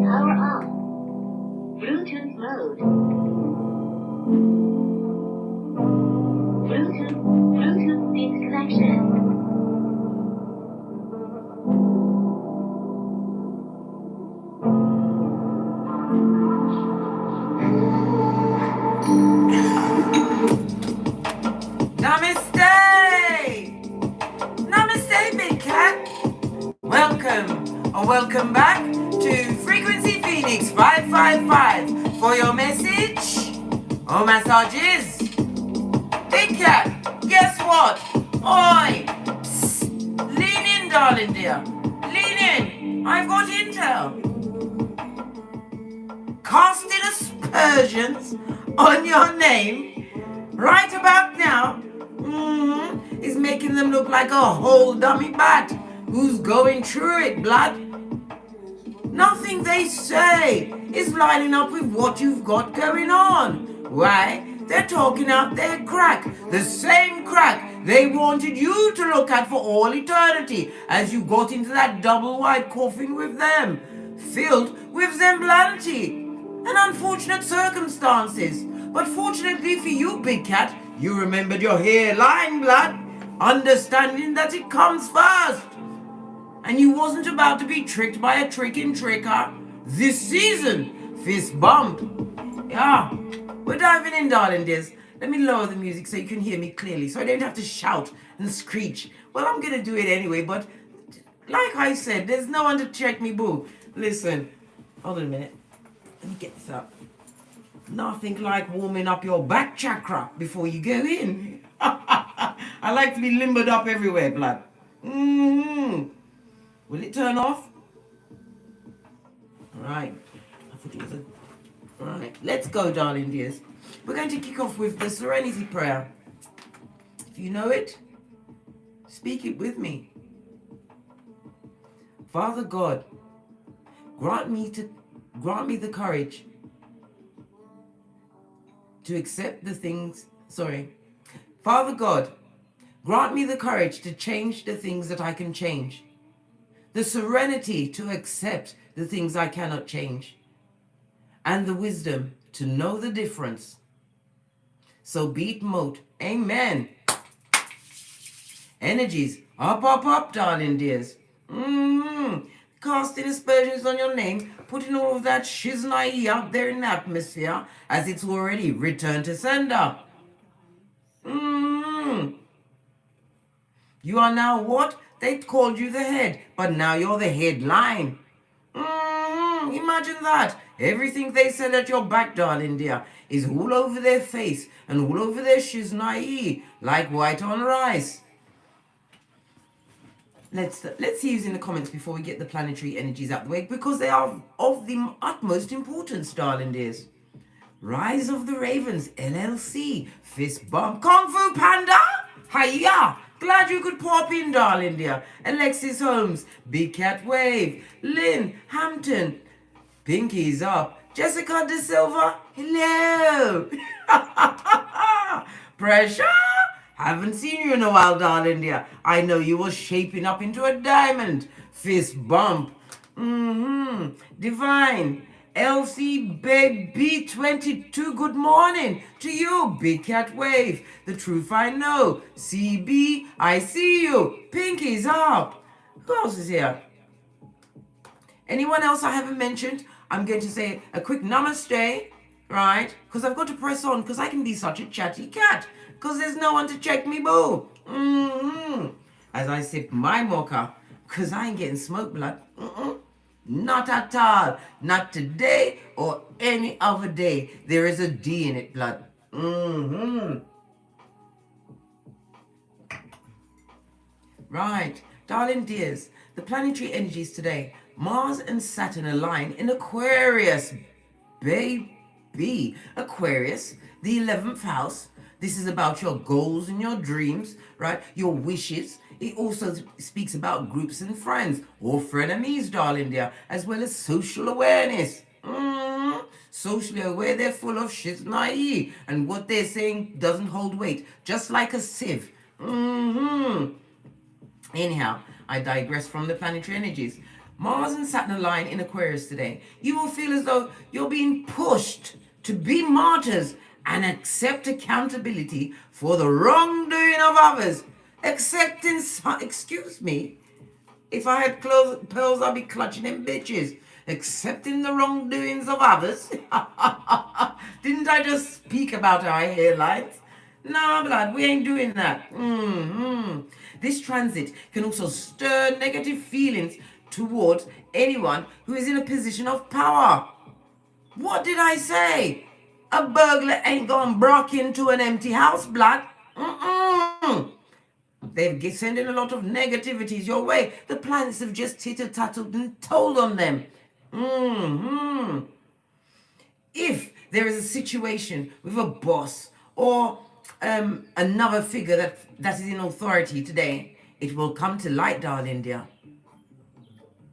Power off. Bluetooth mode. Bluetooth disconnection. Namaste! Namaste, Big Cat! Welcome, or welcome back to Frequency Phoenix 555 for your message or massages. Big Cat, guess what? Oi! Psst. Lean in, darling dear. Lean in. I've got intel. Casting aspersions on your name right about now is making them look like a whole dummy bat who's going through it, blood. Nothing they say is lining up with what you've got going on. Why? They're talking out their crack, the same crack they wanted you to look at for all eternity as you got into that double wide coffin with them, filled with zemblanity and unfortunate circumstances. But fortunately for you, Big Cat, you remembered your hairline, blood, understanding that it comes first. And you wasn't about to be tricked by a tricking tricker this season. Fist bump. Yeah, we're diving in, darling dears. Let me lower the music so you can hear me clearly, so I don't have to shout and screech. Well, I'm going to do it anyway, but like I said, there's no one to check me, boo. Listen, hold on a minute. Let me get this up. Nothing like warming up your back chakra before you go in. I like to be limbered up everywhere, blood. Will it turn off? Alright. I thought it was a... Alright, let's go, darling dears. We're going to kick off with the Serenity Prayer. If you know it, speak it with me. Father God, grant me the courage to accept the things... Father God, grant me the courage to change the things that I can change. The serenity to accept the things I cannot change. And the wisdom to know the difference. So be it mote. Amen. Energies. Up, up, up, darling dears. Casting aspersions on your name, putting all of that shiznai out there in the atmosphere as it's already returned to sender. You are now what? They called you the head, but now you're the headline. Imagine that. Everything they said at your back, darling dear, is all over their face and all over their shiznai, like white on rice. Let's see who's in the comments before we get the planetary energies out the way, because they are of the utmost importance, darling dears. Rise of the Ravens, LLC, Fist Bump, Kung Fu Panda, hiya! Glad you could pop in, darling dear. Alexis Holmes, Big Cat Wave, Lynn Hampton, Pinkies Up, Jessica De Silva, hello! Pressure! Haven't seen you in a while, darling dear. I know you were shaping up into a diamond. Fist bump. Divine. LC Baby 22, good morning to you. Big Cat Wave. The truth I know. CB, I see you. Pinkies up. Who else is here? Anyone else I haven't mentioned? I'm going to say a quick namaste, right? Because I've got to press on because I can be such a chatty cat. Because there's no one to check me, boo. As I sip my mocha, because I ain't getting smoke blood. Not at all. Not today or any other day. There is a D in it, blood. Right. Darling dears, the planetary energies today. Mars and Saturn align in Aquarius. Baby. Aquarius, the 11th house. This is about your goals and your dreams, right? Your wishes. It also speaks about groups and friends, or frenemies, darling dear, as well as social awareness. Socially aware, they're full of shit naive, and what they're saying doesn't hold weight, just like a sieve. Anyhow, I digress from the planetary energies. Mars and Saturn align in Aquarius today. You will feel as though you're being pushed to be martyrs and accept accountability for the wrongdoing of others. Accepting, excuse me, if I had pearls, I'd be clutching them bitches. Accepting the wrongdoings of others. Didn't I just speak about our hairlines? Nah, blood, we ain't doing that. This transit can also stir negative feelings towards anyone who is in a position of power. What did I say? A burglar ain't gonna break into an empty house, blood. They're sending a lot of negativities your way. The planets have just titter-tattled and told on them. If there is a situation with a boss or another figure that is in authority today, it will come to light, darling dear.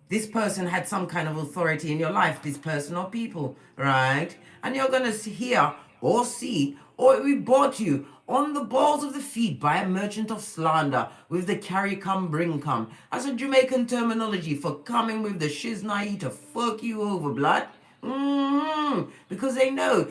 This person had some kind of authority in your life, this person or people, right? And you're going to hear or see, or it will be brought to you on the balls of the feet by a merchant of slander with the carry come, bring come. That's a Jamaican terminology for coming with the shiznai to fuck you over, blood. Because they know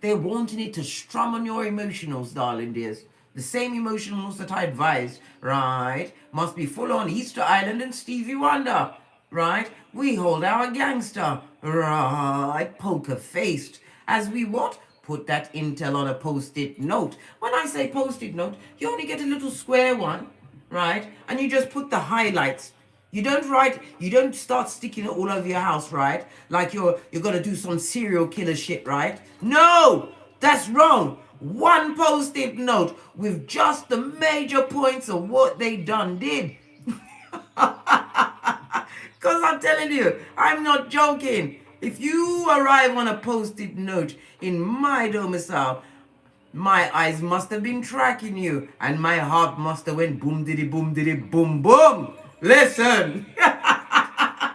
they're wanting it to strum on your emotionals, darling dears. The same emotionals that I advised, right, must be full on Easter Island and Stevie Wonder, right? We hold our gangster, right, poker faced, as we what? Put that intel on a post-it note. When I say post-it note, you only get a little square one, right? And you just put the highlights. You don't start sticking it all over your house, right? Like you're gonna do some serial killer shit, right? No! That's wrong! One post-it note with just the major points of what they done did. Because I'm telling you, I'm not joking. If you arrive on a post-it note in my domicile, my eyes must have been tracking you, and my heart must have went boom diddy boom diddy boom boom. Listen. I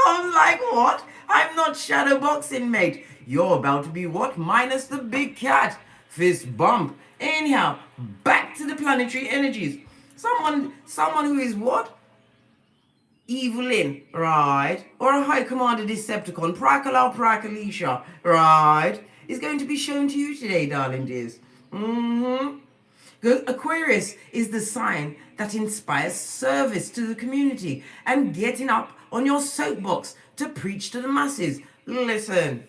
was like, what? I'm not shadowboxing, mate. You're about to be what? Minus the big cat. Fist bump. Anyhow, back to the planetary energies. Someone who is what? Evil in, right? Or a high commander Decepticon, Prakala Prakalisha, right? Is going to be shown to you today, darling dears. Aquarius is the sign that inspires service to the community and getting up on your soapbox to preach to the masses. Listen,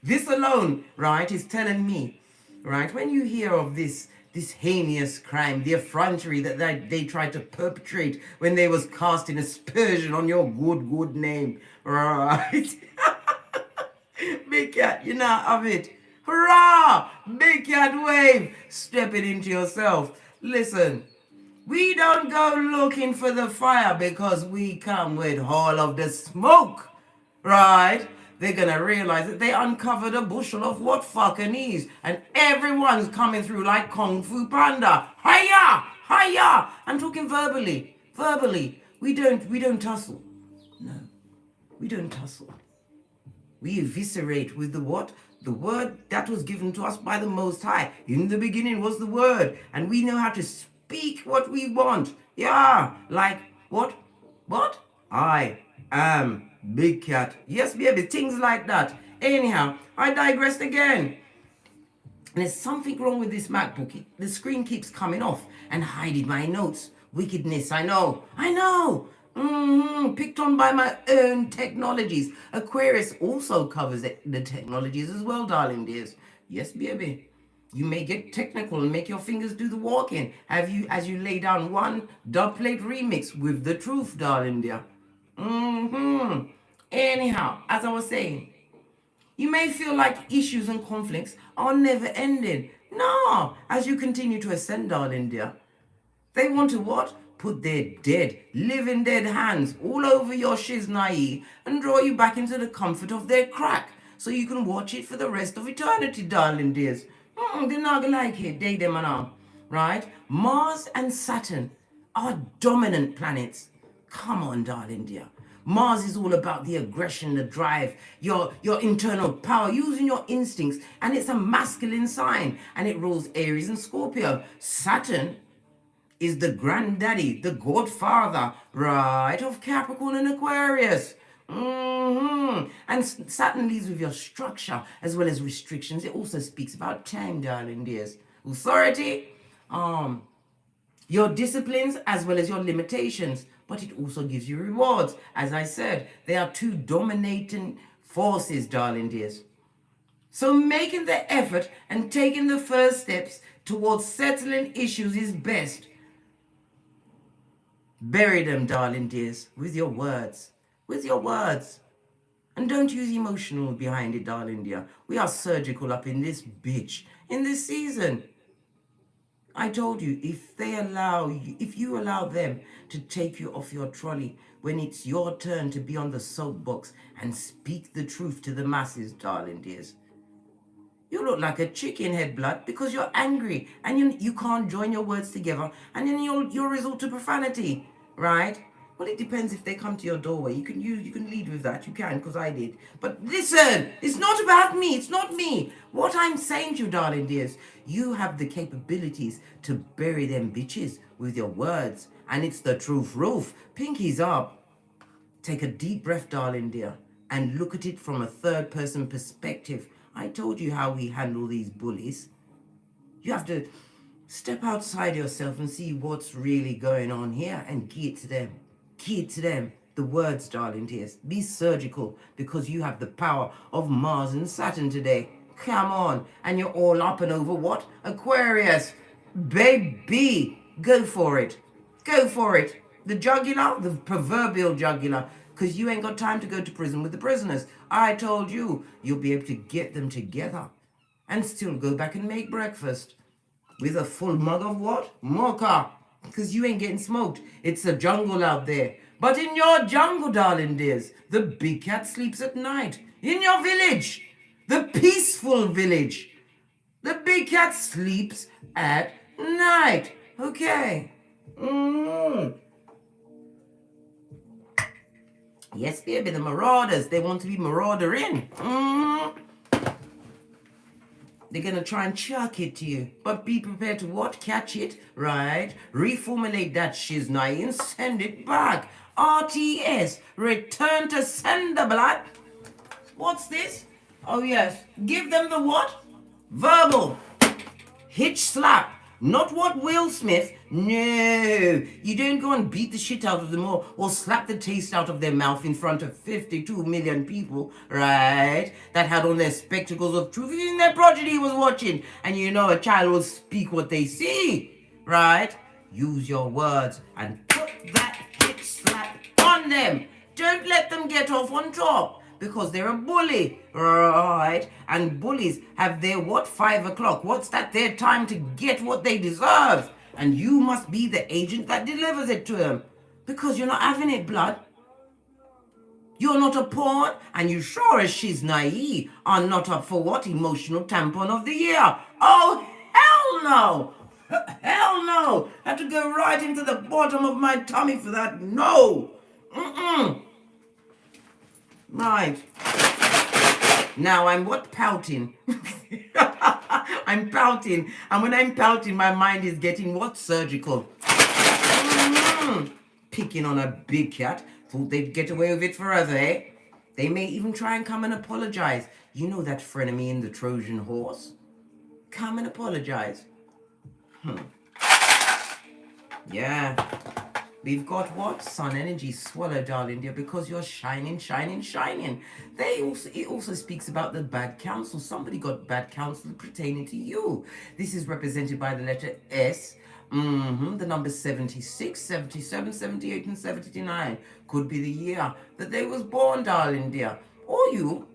this alone, right, is telling me, right, when you hear of this heinous crime, the effrontery that they tried to perpetrate when they was casting aspersion on your good name, right? Big cat, you're not of it. Hurrah! Big cat wave! Step it into yourself. Listen, we don't go looking for the fire because we come with all of the smoke, right? They're gonna realize that they uncovered a bushel of what fucking is, and everyone's coming through like Kung Fu Panda. Hiya! Hiya! I'm talking verbally. Verbally. We don't tussle. No. We don't tussle. We eviscerate with the what? The word that was given to us by the Most High. In the beginning was the word, and we know how to speak what we want. Yeah, like what? What? I am Big Cat. Yes, baby, things like that. Anyhow, I digressed again. And there's something wrong with this MacBook. The screen keeps coming off and hiding my notes. Wickedness, I know. Picked on by my own technologies. Aquarius also covers the technologies as well, darling dears. Yes, baby. You may get technical and make your fingers do the walking. As you lay down one dubplate remix with the truth, darling dear. Anyhow, as I was saying, you may feel like issues and conflicts are never ending. No, as you continue to ascend, darling dear. They want to what? Put their living dead hands all over your shiznai and draw you back into the comfort of their crack so you can watch it for the rest of eternity, darling dears. They're not gonna like it, they them and all, right? Mars and Saturn are dominant planets. Come on, darling dear. Mars is all about the aggression, the drive, your internal power, using your instincts, and it's a masculine sign, and it rules Aries and Scorpio. Saturn is the granddaddy, the godfather, right, of Capricorn and Aquarius. And Saturn leads with your structure as well as restrictions. It also speaks about time, darling dears. Authority, your disciplines as well as your limitations. But it also gives you rewards. As I said, they are two dominating forces, darling dears. So making the effort and taking the first steps towards settling issues is best. Bury them, darling dears, with your words. With your words. And don't use emotional behind it, darling dear. We are surgical up in this bitch in this season. I told you, if you allow them to take you off your trolley when it's your turn to be on the soapbox and speak the truth to the masses, darling dears, you look like a chicken head, blood, because you're angry and you can't join your words together, and then you'll resort to profanity, right? Well, it depends if they come to your doorway. You can lead with that. You can, because I did. But listen, it's not about me. It's not me. What I'm saying to you, darling dears, you have the capabilities to bury them bitches with your words, and it's the truth. Roof, pinkies up. Take a deep breath, darling dear, and look at it from a third person perspective. I told you how we handle these bullies. You have to step outside yourself and see what's really going on here and key it to them. Key it to them. The words, darling dears. Be surgical, because you have the power of Mars and Saturn today. Come on. And you're all up and over what? Aquarius. Baby. Go for it. Go for it. The jugular, the proverbial jugular, because you ain't got time to go to prison with the prisoners. I told you, you'll be able to get them together and still go back and make breakfast with a full mug of what? Mocha. Because you ain't getting smoked. It's a jungle out there. But in your jungle, darling dears, the big cat sleeps at night. In your village, the peaceful village, the big cat sleeps at night. Okay. Yes, baby, the marauders, they want to be maraudering. They're going to try and chuck it to you. But be prepared to what? Catch it, right? Reformulate that shiznai and send it back. RTS, return to sender, blood. What's this? Oh, yes. Give them the what? Verbal. Hitch slap. Not what Will Smith. No. You don't go and beat the shit out of them or slap the taste out of their mouth in front of 52 million people, right? That had on their spectacles of truth. Even their progeny was watching. And you know a child will speak what they see, right? Use your words and put that hitch slap on them. Don't let them get off on top, because they're a bully, right? And bullies have their what? 5 o'clock. What's that? Their time to get what they deserve. And you must be the agent that delivers it to them, because you're not having it, blood. You're not a pawn, and you sure as she's naive are not up for what? Emotional tampon of the year. Oh, hell no. Hell no. I have to go right into the bottom of my tummy for that. No. Right. Now I'm what? Pouting. I'm pouting. And when I'm pouting, my mind is getting what? Surgical. Picking on a big cat. Thought they'd get away with it forever, eh? They may even try and come and apologize. You know that frenemy in the Trojan horse? Come and apologize. Yeah. We've got what? Sun energy, swallow, darling dear, because you're shining, shining, shining. It also speaks about the bad counsel. Somebody got bad counsel pertaining to you. This is represented by the letter S. The numbers 76, 77, 78, and 79. Could be the year that they was born, darling dear. Or you.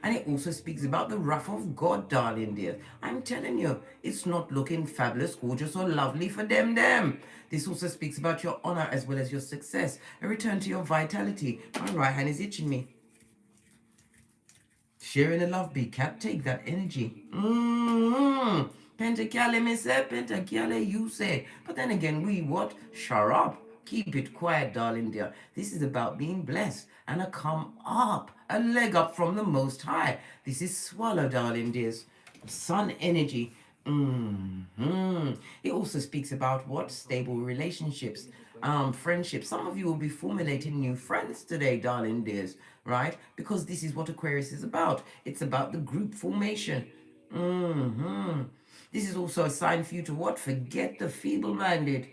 And it also speaks about the wrath of God, darling dear. I'm telling you, it's not looking fabulous, gorgeous, or lovely for them. This also speaks about your honor as well as your success. A return to your vitality. My right hand is itching me. Sharing the love, big cat. Take that energy. Pentacale me say, pentacale you say. But then again, we what? Shut up. Keep it quiet, darling dear. This is about being blessed and a come up, a leg up from the Most High. This is swallow, darling dears. Sun energy. It also speaks about what? Stable relationships, friendships. Some of you will be formulating new friends today, darling dears, right? Because this is what Aquarius is about. It's about the group formation. This is also a sign for you to what? Forget the feeble-minded.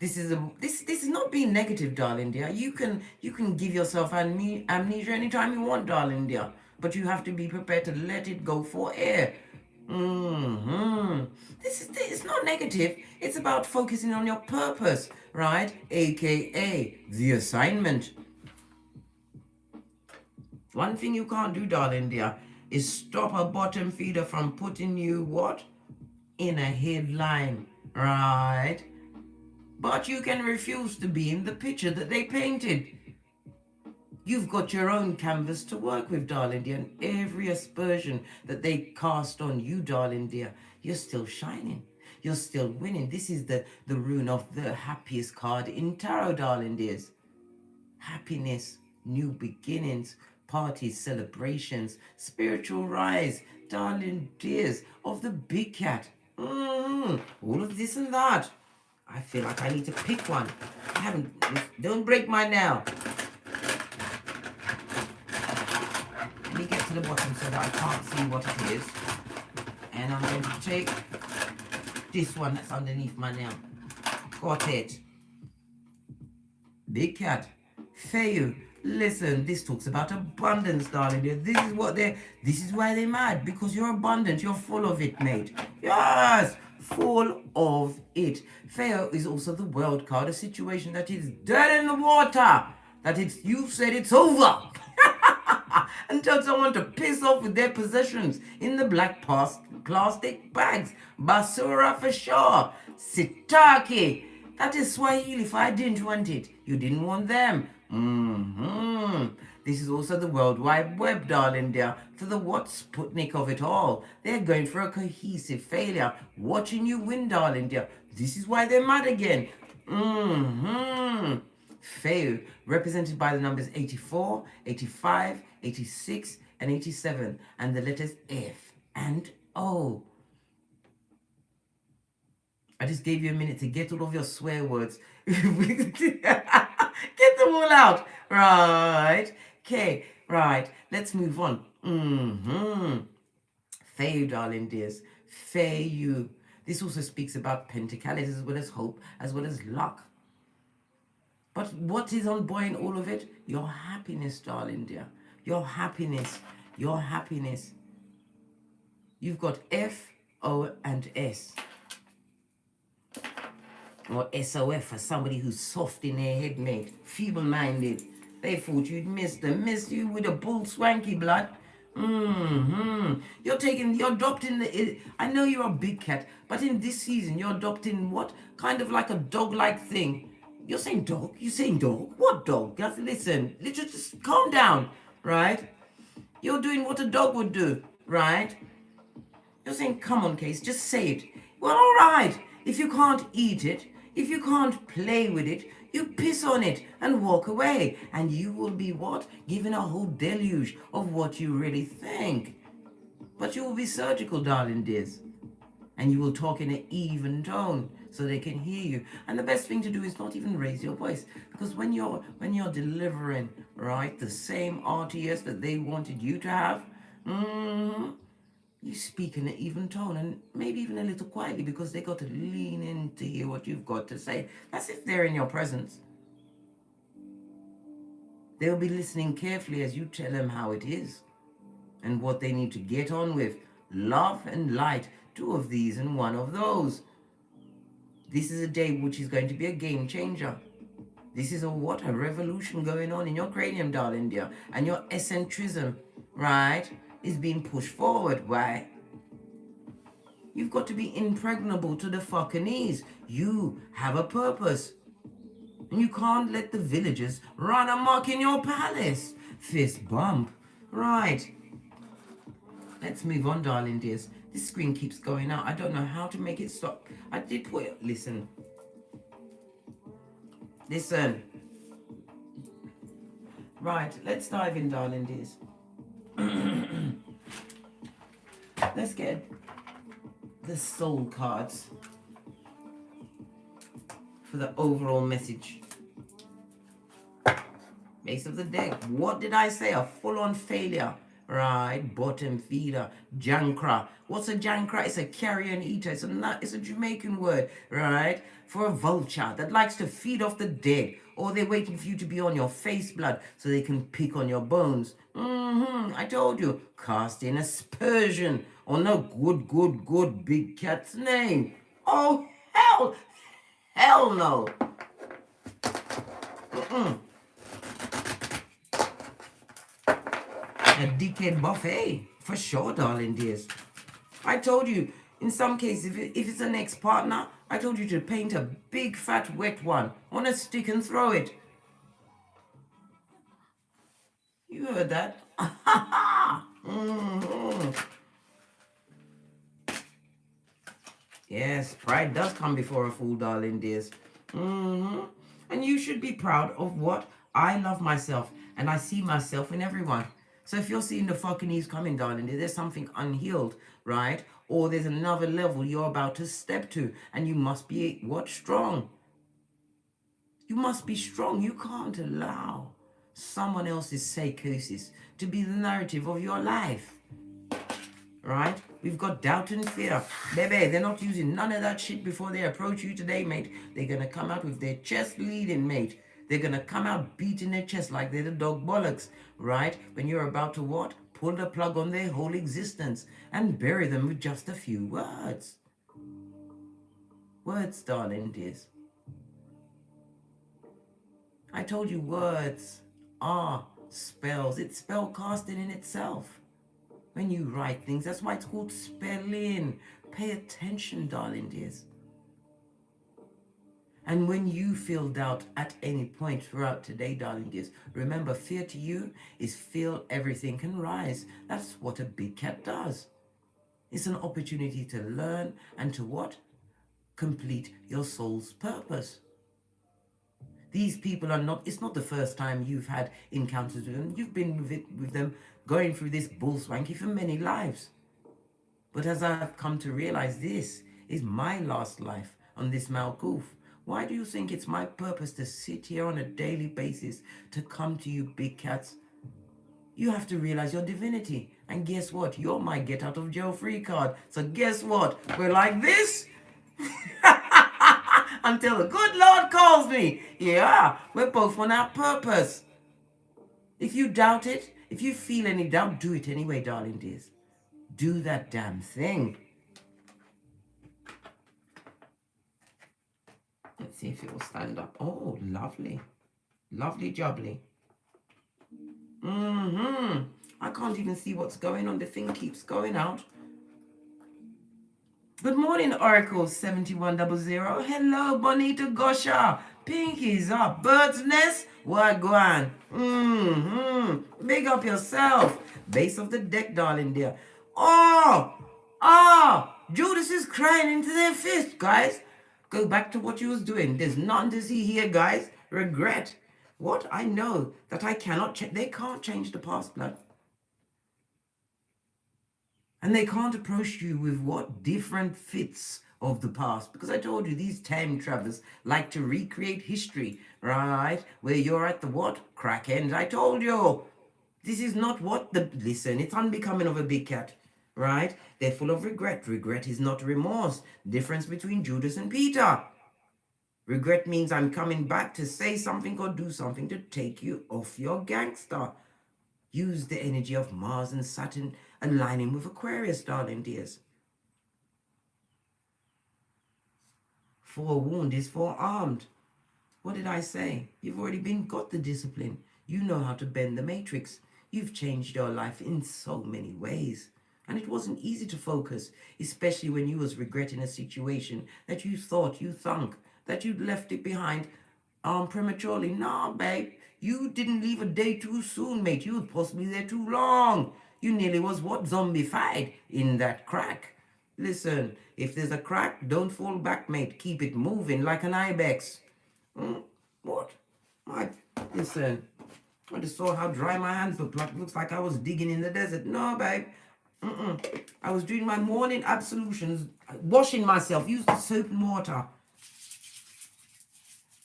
This is not being negative, darling dear. You can give yourself amnesia anytime you want, darling dear. But you have to be prepared to let it go for air. This is not negative. It's about focusing on your purpose, right? AKA the assignment. One thing you can't do, darling dear, is stop a bottom feeder from putting you what? In a headline, right? But you can refuse to be in the picture that they painted. You've got your own canvas to work with, darling dear, and every aspersion that they cast on you, darling dear, you're still shining. You're still winning. This is the rune of the happiest card in tarot, darling dears. Happiness, new beginnings, parties, celebrations, spiritual rise, darling dears of the big cat. All of this and that. I feel like I need to pick one. Don't break my nail. Let me get to the bottom so that I can't see what it is. And I'm going to take this one that's underneath my nail. Got it. Big cat. Fayu. Listen, this talks about abundance, darling. This is why they're mad. Because you're abundant. You're full of it, mate. Yes. Full of it. Fail is also the world card, a situation that is dead in the water. You've said it's over. And tell someone to piss off with their possessions in the black plastic bags. Basura for sure. Sitake. That is Swahili if I didn't want it. You didn't want them. This is also the World Wide Web, darling dear, for the what Sputnik of it all. They're going for a cohesive failure, watching you win, darling dear. This is why they're mad again. Fail, represented by the numbers 84, 85, 86, and 87, and the letters F and O. I just gave you a minute to get all of your swear words. Get them all out. Right. Okay. Right. Let's move on. Faye, darling dears. Faye you. This also speaks about pentacles as well as hope, as well as luck. But what is on boy in all of it? Your happiness, darling dear. Your happiness. Your happiness. You've got F, O, and S. Or SOF for somebody who's soft in their head, mate. Feeble-minded. They thought you'd missed them. Missed you with a bull swanky blood. You're adopting I know you're a big cat, but in this season, you're adopting what? Kind of like a dog-like thing. You're saying dog? You're saying dog? What dog? Listen, just calm down, right? You're doing what a dog would do, right? You're saying, come on, Case, just say it. Well, all right. If you can't eat it, if you can't play with it, you piss on it and walk away. And you will be what? Given a whole deluge of what you really think. But you will be surgical, darling dears. And you will talk in an even tone so they can hear you. And the best thing to do is not even raise your voice. Because when you're delivering, right, the same RTS that they wanted you to have, you speak in an even tone and maybe even a little quietly because they got to lean in to hear what you've got to say. That's if they're in your presence. They'll be listening carefully as you tell them how it is and what they need to get on with. Love and light, two of these and one of those. This is a day which is going to be a game changer. This is a revolution going on in your cranium, darling dear. And your eccentricism, right, is being pushed forward. Why? You've got to be impregnable to the fucking knees. You have a purpose. And you can't let the villagers run amok in your palace. Fist bump. Right. Let's move on, darling dears. This screen keeps going out. I don't know how to make it stop. I did put it. Listen. Right. Let's dive in, darling dears. Let's get the soul cards for the overall message. Base of the deck. What did I say? A full-on failure. Right, bottom feeder, jankra. What's a jankra? It's a carrion eater. It's a Jamaican word, right? For a vulture that likes to feed off the dead, or they're waiting for you to be on your face blood so they can pick on your bones. I told you, cast in aspersion on a good big cat's name. Oh hell no. A dickhead buffet, for sure, darling dears. I told you, in some cases, if it's an ex-partner, I told you to paint a big fat wet one on a stick and throw it. You heard that? Yes, pride does come before a fool, darling dears. And you should be proud of what? I love myself, and I see myself in everyone. So if you're seeing the fucking ease coming, darling, there's something unhealed, right? Or there's another level you're about to step to, and you must be, what? Strong. You must be strong. You can't allow someone else's psychosis to be the narrative of your life, right? We've got doubt and fear. Baby, they're not using none of that shit before they approach you today, mate. They're going to come out with their chest leading, mate. They're going to come out beating their chest like they're the dog bollocks, right? When you're about to what? Pull the plug on their whole existence and bury them with just a few words. Words, darling dears. I told you words are spells. It's spell casting in itself. When you write things, that's why it's called spelling. Pay attention, darling dears. And when you feel doubt at any point throughout today, darling dears, remember, fear to you is feel everything can rise. That's what a big cat does. It's an opportunity to learn and to what? Complete your soul's purpose. These people are not, it's not the first time you've had encounters with them. You've been with them going through this bull swanky for many lives. But as I've come to realize, this is my last life on this Malkoof. Why do you think it's my purpose to sit here on a daily basis to come to you big cats? You have to realize your divinity. And guess what? You're my get out of jail free card. So guess what? We're like this until the good Lord calls me. Yeah, we're both on our purpose. If you doubt it, if you feel any doubt, do it anyway, darling dears. Do that damn thing. Let's see if it will stand up. Oh, lovely. Lovely jubbly. I can't even see what's going on. The thing keeps going out. Good morning, Oracle 7100. Hello, Bonita Gosha. Pinky's up. Bird's Nest. What go on? Big up yourself. Base of the deck, darling dear. Judas is crying into their fist, guys. Go back to what you was doing. There's nothing to see here, guys. Regret. What? I know that I cannot change. They can't change the past, blood. And they can't approach you with what? Different fits of the past. Because I told you, these time travelers like to recreate history, right? Where you're at the what? Crack end. I told you. This is not what the... Listen, it's unbecoming of a big cat, right? They're full of regret. Regret is not remorse. Difference between Judas and Peter. Regret means I'm coming back to say something or do something to take you off your gangster. Use the energy of Mars and Saturn aligning with Aquarius, darling dears. Forewarned is forearmed. What did I say? You've already got the discipline. You know how to bend the matrix. You've changed your life in so many ways. And it wasn't easy to focus, especially when you was regretting a situation that you thought you thunk, that you'd left it behind prematurely. Nah, babe. You didn't leave a day too soon, mate. You was possibly there too long. You nearly was what? Zombified in that crack. Listen, if there's a crack, don't fall back, mate. Keep it moving like an Ibex. What? Listen, I just saw how dry my hands looked. Looks like I was digging in the desert. No, babe. I was doing my morning absolutions, washing myself, used the soap and water.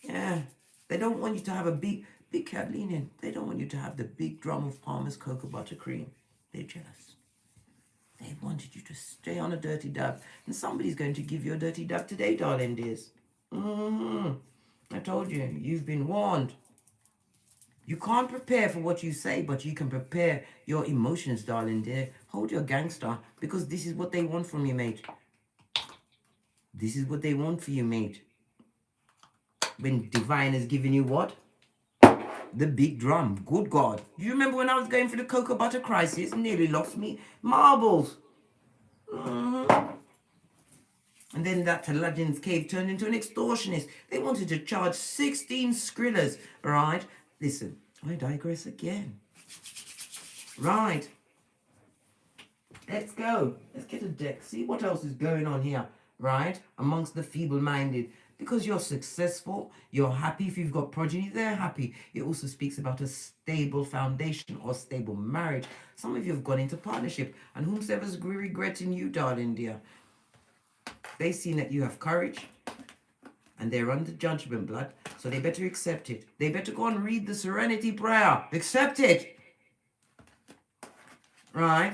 Yeah. They don't want you to have a big cat leaning. They don't want you to have the big drum of Palmer's cocoa butter cream. They're jealous. They wanted you to stay on a dirty dab. And somebody's going to give you a dirty dab today, darling dears. I told you, you've been warned. You can't prepare for what you say, but you can prepare your emotions, darling dear. Hold your gangster, because this is what they want from you, mate. This is what they want for you, mate. When divine is giving you what? The big drum. Good God. Do you remember when I was going through the cocoa butter crisis? Nearly lost me marbles. And then that Aladdin's cave turned into an extortionist. They wanted to charge 16 skrillers, right? Listen, I digress again. Right. Let's go. Let's get a deck. See what else is going on here, right? Amongst the feeble-minded. Because you're successful, you're happy. If you've got progeny, they're happy. It also speaks about a stable foundation or stable marriage. Some of you have gone into partnership. And whomsoever's regretting you, darling dear, they've seen that you have courage. And they're under judgment, blood. So they better accept it. They better go and read the Serenity Prayer. Accept it. Right?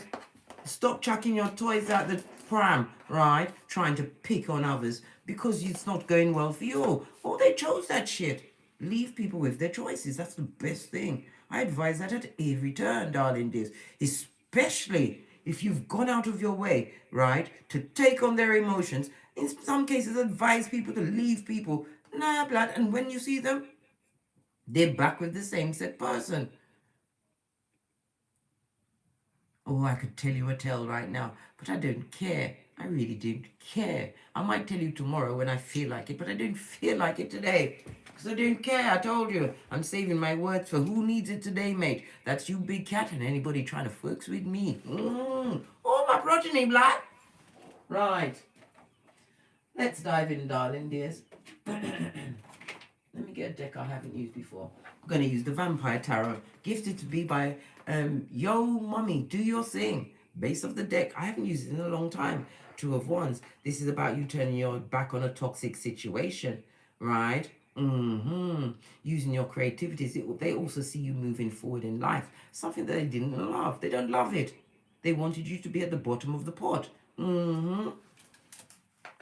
Stop chucking your toys out the pram, right? Trying to pick on others because it's not going well for you. Oh, they chose that shit. Leave people with their choices. That's the best thing. I advise that at every turn, darling dears. Especially if you've gone out of your way, right, to take on their emotions. In some cases, advise people to leave people. Nah, blood. And when you see them, they're back with the same set person. Oh, I could tell you a tale right now, but I don't care. I really don't care. I might tell you tomorrow when I feel like it, but I don't feel like it today. Because I don't care, I told you. I'm saving my words for who needs it today, mate. That's you, big cat, and anybody trying to fucks with me. Oh, my progeny, blood. Right. Let's dive in, darling dears. Let me get a deck I haven't used before. I'm going to use the Vampire Tarot, gifted to be by Yo Mummy, Do Your Thing. Base of the deck. I haven't used it in a long time. Two of Wands. This is about you turning your back on a toxic situation, right? Using your creativity. They also see you moving forward in life. Something that they didn't love. They don't love it. They wanted you to be at the bottom of the pot.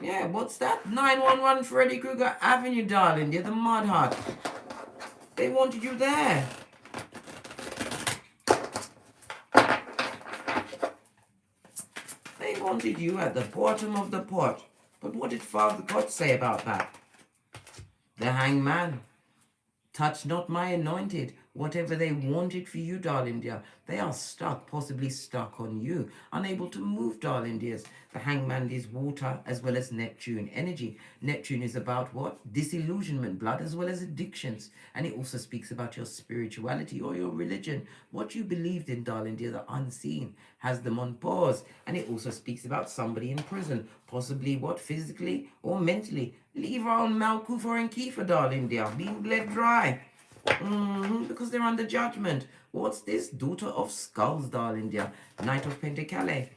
Yeah, what's that? 911 Freddy Krueger Avenue, darling. You're the Mud Hut. They wanted you there. They wanted you at the bottom of the pot. But what did Father God say about that? The Hangman. Touch not my anointed. Whatever they wanted for you, darling dear, they are stuck, possibly stuck on you, unable to move, darling dears. The Hangman is water as well as Neptune energy. Neptune is about what? Disillusionment, blood, as well as addictions. And it also speaks about your spirituality or your religion. What you believed in, darling dear, the unseen, has them on pause. And it also speaks about somebody in prison, possibly what? Physically or mentally. Leave her on Malkufor and Kiefer, darling dear, being bled dry. Because they're under judgment. What's this? Daughter of Skulls, darling dear. Knight of Pentacles.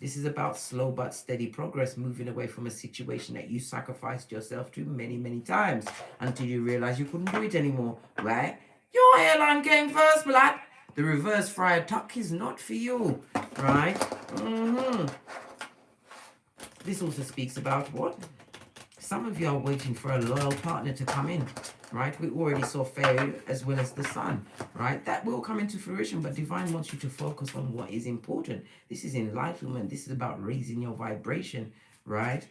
This is about slow but steady progress, moving away from a situation that you sacrificed yourself to many, many times until you realize you couldn't do it anymore, right? Your hairline came first, blood. The reverse friar tuck is not for you, right? This also speaks about what? Some of you are waiting for a loyal partner to come in, right? We already saw Fairy as well as the Sun, right? That will come into fruition, but Divine wants you to focus on what is important. This is enlightenment. This is about raising your vibration, right?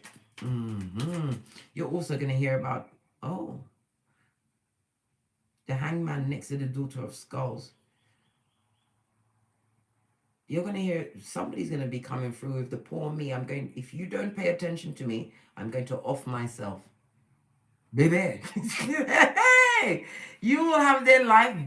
You're also going to hear about, the Hangman next to the Daughter of Skulls. You're going to hear somebody's going to be coming through with the poor me. If you don't pay attention to me, I'm going to off myself. Baby. Hey, you will have their life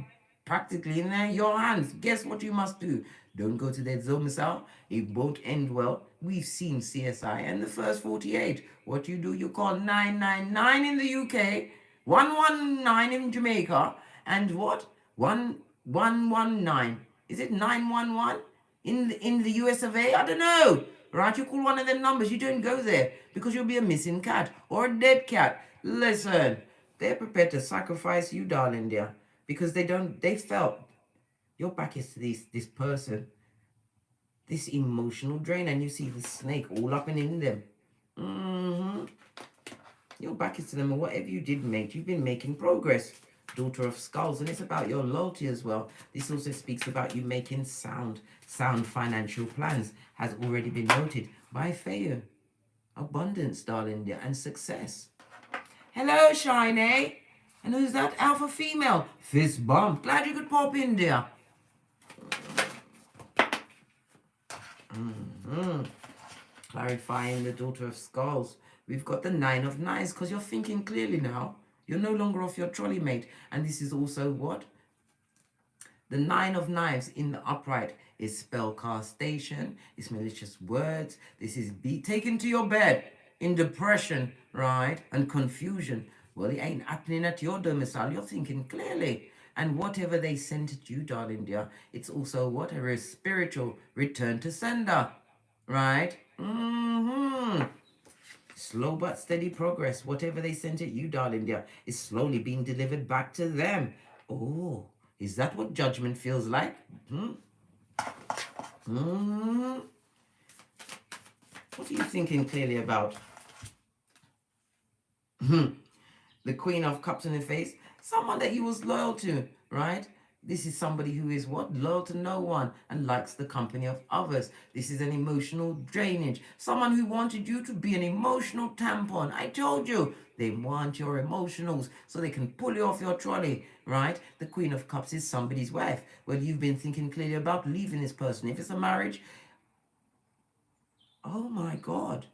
practically in your hands. Guess what you must do? Don't go to their domicile. It won't end well. We've seen CSI and the first 48. What you do, you call 999 in the UK, 119 in Jamaica, and what? 119. Is it 911? in the US of A? I don't know. Right? You call one of them numbers, you don't go there because you'll be a missing cat or a dead cat. Listen, they're prepared to sacrifice you, darling dear, because they felt your back is to this person, this emotional drain, and you see the snake all up and in them. Your back is to them, and whatever you did make, you've been making progress. Daughter of Skulls, and it's about your loyalty as well. This also speaks about you making sound financial plans, has already been noted by Feo. Abundance, darling dear, and success. Hello, Shiny. And who's that? Alpha female. Fist bump. Glad you could pop in, dear. Clarifying the Daughter of Skulls. We've got the Nine of Knives because you're thinking clearly now. You're no longer off your trolley mate. And this is also what? The Nine of Knives in the upright is spellcastation. It's malicious words. This is be taken to your bed in depression, right? And confusion. Well, it ain't happening at your domicile. You're thinking clearly. And whatever they sent at you, darling dear, it's also what? A spiritual return to sender, right? Slow but steady progress. Whatever they sent at you, darling dear, is slowly being delivered back to them. Oh, is that what judgment feels like? What are you thinking clearly about? The Queen of Cups in the face. Someone that you was loyal to, right? This is somebody who is what? Loyal to no one and likes the company of others. This is an emotional drainage. Someone who wanted you to be an emotional tampon. I told you, they want your emotionals so they can pull you off your trolley, right? The Queen of Cups is somebody's wife. Well, you've been thinking clearly about leaving this person. If it's a marriage, oh my God.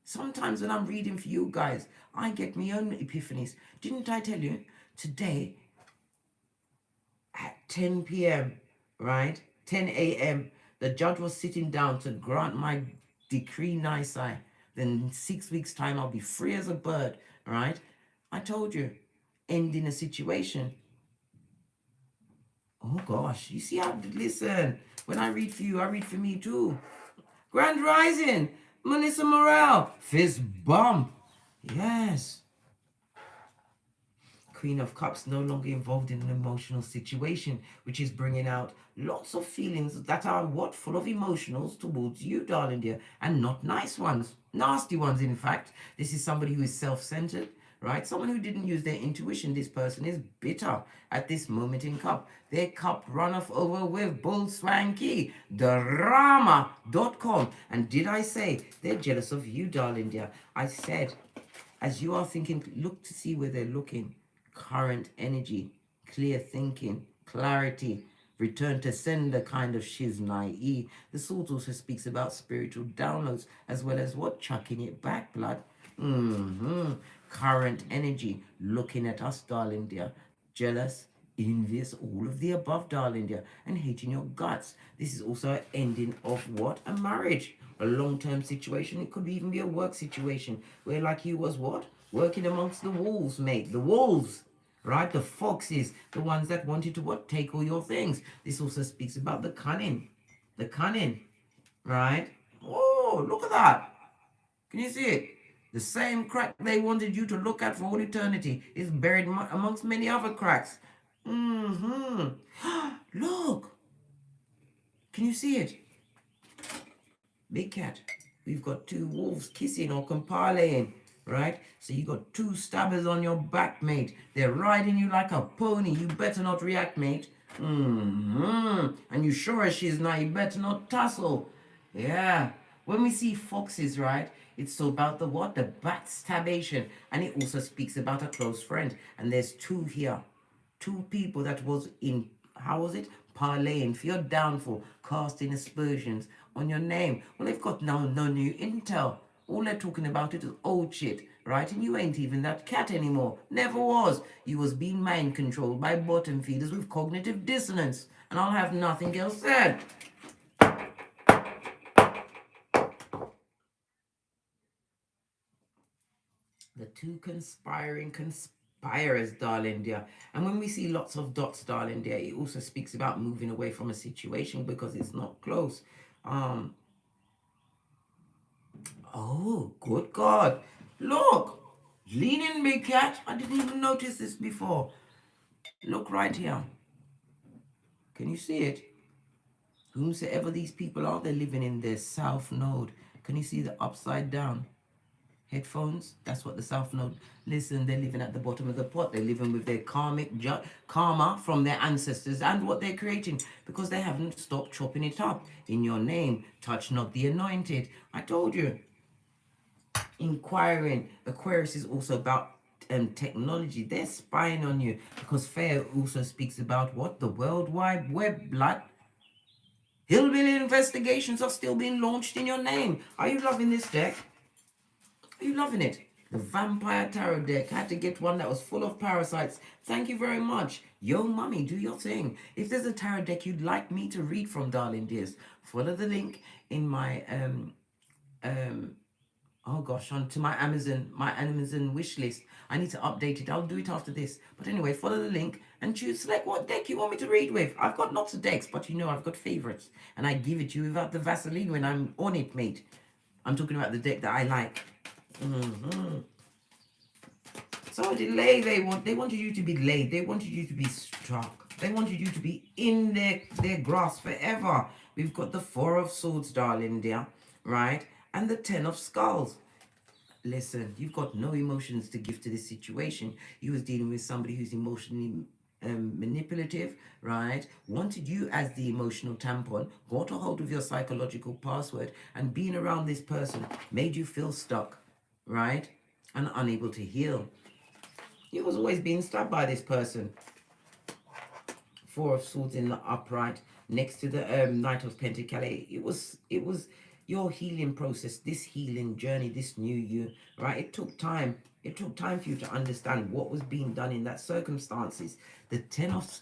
Sometimes when I'm reading for you guys, I get my own epiphanies. Didn't I tell you today at 10 p.m., right? 10 a.m., the judge was sitting down to grant my decree nisi. Then in 6 weeks' time, I'll be free as a bird, right? I told you, ending a situation. Oh gosh, you see how, listen, when I read for you, I read for me too. Grand Rising, Melissa Morale, fist bump. Yes. Queen of Cups no longer involved in an emotional situation, which is bringing out lots of feelings that are what? Full of emotionals towards you, darling dear, and not nice ones. Nasty ones, in fact. This is somebody who is self-centered, right? Someone who didn't use their intuition. This person is bitter at this moment in cup. Their cup runneth over with bull swanky, drama.com. And did I say they're jealous of you, darling dear? I said, as you are thinking, look to see where they're looking. Current energy, clear thinking, clarity, return to sender kind of shiznai. The sword also speaks about spiritual downloads as well as what? Chucking it back, blood. Current energy, looking at us, darling dear. Jealous, envious, all of the above, darling dear, and hating your guts. This is also an ending of what? A marriage, a long-term situation. It could even be a work situation where like you was what? Working amongst the wolves, mate. The wolves, right? The foxes, the ones that wanted to what? Take all your things. This also speaks about the cunning. The cunning, right? Oh, look at that. Can you see it? The same crack they wanted you to look at for all eternity is buried amongst many other cracks. Look. Can you see it? Big cat. We've got two wolves kissing or compiling, right? So you got two stabbers on your back, mate. They're riding you like a pony. You better not react, mate. And you sure as she's now, you better not tussle. Yeah. When we see foxes, right, it's all about the what? The backstabation. And it also speaks about a close friend. And there's two here. Two people that was in, how was it? Parlaying for your downfall, casting aspersions on your name. Well, they've got no new intel. All they're talking about it is old shit, right? And you ain't even that cat anymore. Never was. You was being mind controlled by bottom feeders with cognitive dissonance. And I'll have nothing else said. The two conspiring spirals, darling dear. And when we see lots of dots, darling dear, it also speaks about moving away from a situation because it's not close. Oh, good God. Look, lean in, big cat. I didn't even notice this before. Look right here. Can you see it? Whomsoever these people are, they're living in their south node. Can you see the upside down headphones? That's what the south node. Listen, they're living at the bottom of the pot. They're living with their karmic karma from their ancestors and what they're creating because they haven't stopped chopping it up. In your name, touch not the anointed. I told you. Inquiring. Aquarius is also about technology. They're spying on you because Fair also speaks about what? The World Wide Web, blood. Hillbilly investigations are still being launched in your name. Are you loving this deck? Are you loving it? The Vampire Tarot deck. I had to get one that was full of parasites. Thank you very much. Yo, mummy, do your thing. If there's a tarot deck you'd like me to read from, darling dears, follow the link in my oh gosh, onto my Amazon wish list. I need to update it. I'll do it after this. But anyway, follow the link and choose, select what deck you want me to read with. I've got lots of decks, but you know I've got favorites. And I give it to you without the Vaseline when I'm on it, mate. I'm talking about the deck that I like. So delay, they wanted you to be delayed. They wanted you to be struck. They wanted you to be in their grasp forever. We've got the Four of Swords, darling dear, right? And the Ten of Skulls. Listen, you've got no emotions to give to this situation. You was dealing with somebody who's emotionally manipulative, right? Wanted you as the emotional tampon, got a hold of your psychological password, and being around this person made you feel stuck, right? And unable to heal. You was always being stabbed by this person. Four of Swords in the upright next to the Knight of Pentacles. It was your healing process, this healing journey, this new you, right? It took time. It took time for you to understand what was being done in that circumstances. The Ten of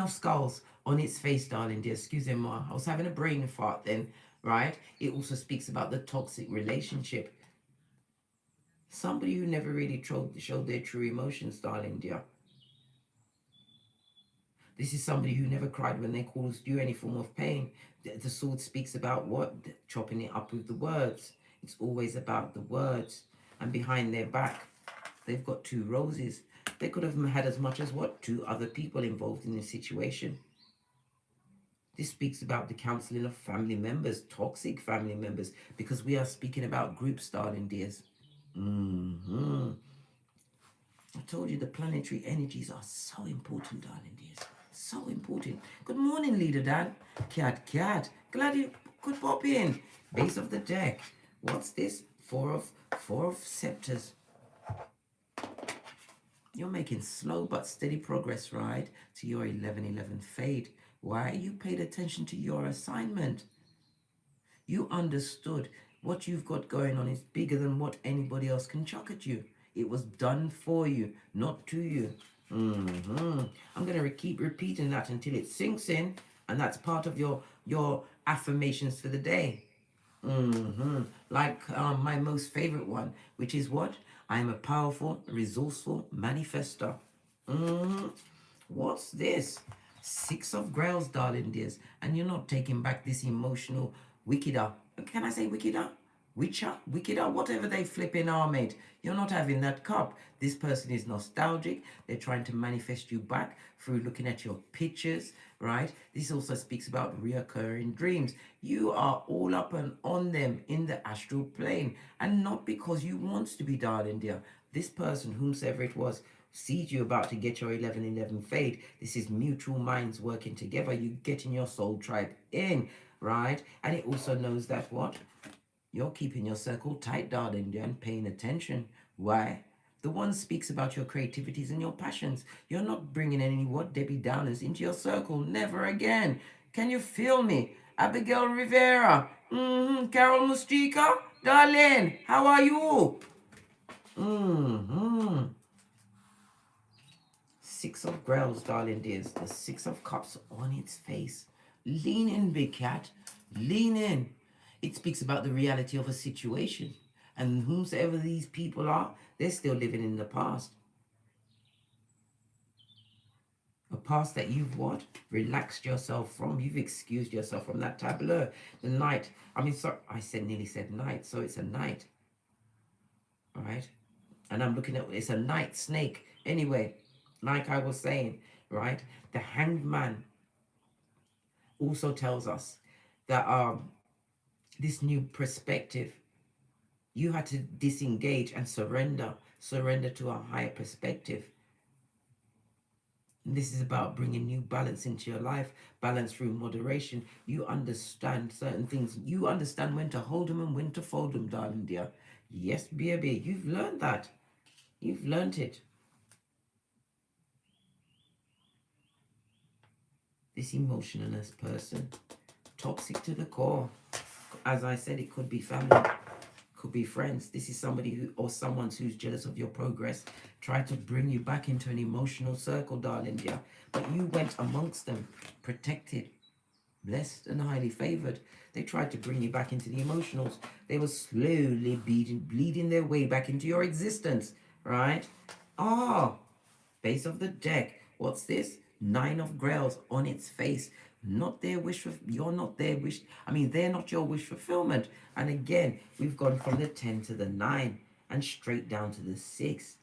Skulls on its face, darling dear. Excuse me, Ma. I was having a brain fart then, right? It also speaks about the toxic relationship. Somebody who never really showed their true emotions, darling dear. This is somebody who never cried when they caused you any form of pain. The sword speaks about what? Chopping it up with the words. It's always about the words. And behind their back, they've got two roses. They could have had as much as what? Two other people involved in this situation. This speaks about the counseling of family members, toxic family members, because we are speaking about groups, darling dears. I told you the planetary energies are so important, darling dears. So important. Good morning, Leader Dan. Cat. Glad you could pop in. Base of the deck. What's this? Four of scepters. You're making slow but steady progress, right? To your 11-11 fade. Why? You paid attention to your assignment. You understood what you've got going on is bigger than what anybody else can chuck at you. It was done for you, not to you. I'm going to keep repeating that until it sinks in, and that's part of your affirmations for the day. Like my most favorite one, which is what? I am a powerful, resourceful manifester. What's this? Six of Grails, darling dears. And you're not taking back this emotional wickeder. Can I say wickeder? Wickeder, whatever they flipping are, mate. You're not having that cup. This person is nostalgic. They're trying to manifest you back through looking at your pictures, right? This also speaks about reoccurring dreams. You are all up and on them in the astral plane, and not because you want to be, darling dear. This person, whomsoever it was, sees you about to get your 11-11 fade. This is mutual minds working together. You getting your soul tribe in, right? And it also knows that what? You're keeping your circle tight, darling, and paying attention. Why? The one speaks about your creativities and your passions. You're not bringing any what Debbie Downers into your circle. Never again. Can you feel me? Abigail Rivera. Carol Mustika. Darling, how are you? Six of Grails, darling dears. The Six of Cups on its face. Lean in, big cat. Lean in. It speaks about the reality of a situation. And whomsoever these people are, they're still living in the past. A past that you've what? Relaxed yourself from. You've excused yourself from that tableau. The night. I mean, sorry, I nearly said night, so it's a night. All right. And I'm looking at, it's a night snake. Anyway, like I was saying, right? The Hanged Man also tells us that this new perspective, you had to disengage and surrender to a higher perspective. And this is about bringing new balance into your life, balance through moderation. You understand certain things. You understand when to hold them and when to fold them, darling dear. Yes, baby, you've learned that. You've learned it. This emotionalist person, toxic to the core. As I said, it could be family, could be friends. This is somebody who, or someone who's jealous of your progress, tried to bring you back into an emotional circle, darling, yeah. But you went amongst them, protected, blessed and highly favored. They tried to bring you back into the emotionals. They were slowly bleeding their way back into your existence, right? Base of the deck. What's this? 9 of Grails on its face. Not their wish for, you're not their wish. I mean, they're not your wish fulfillment. And again, we've gone from the 10 to the 9 and straight down to the 6.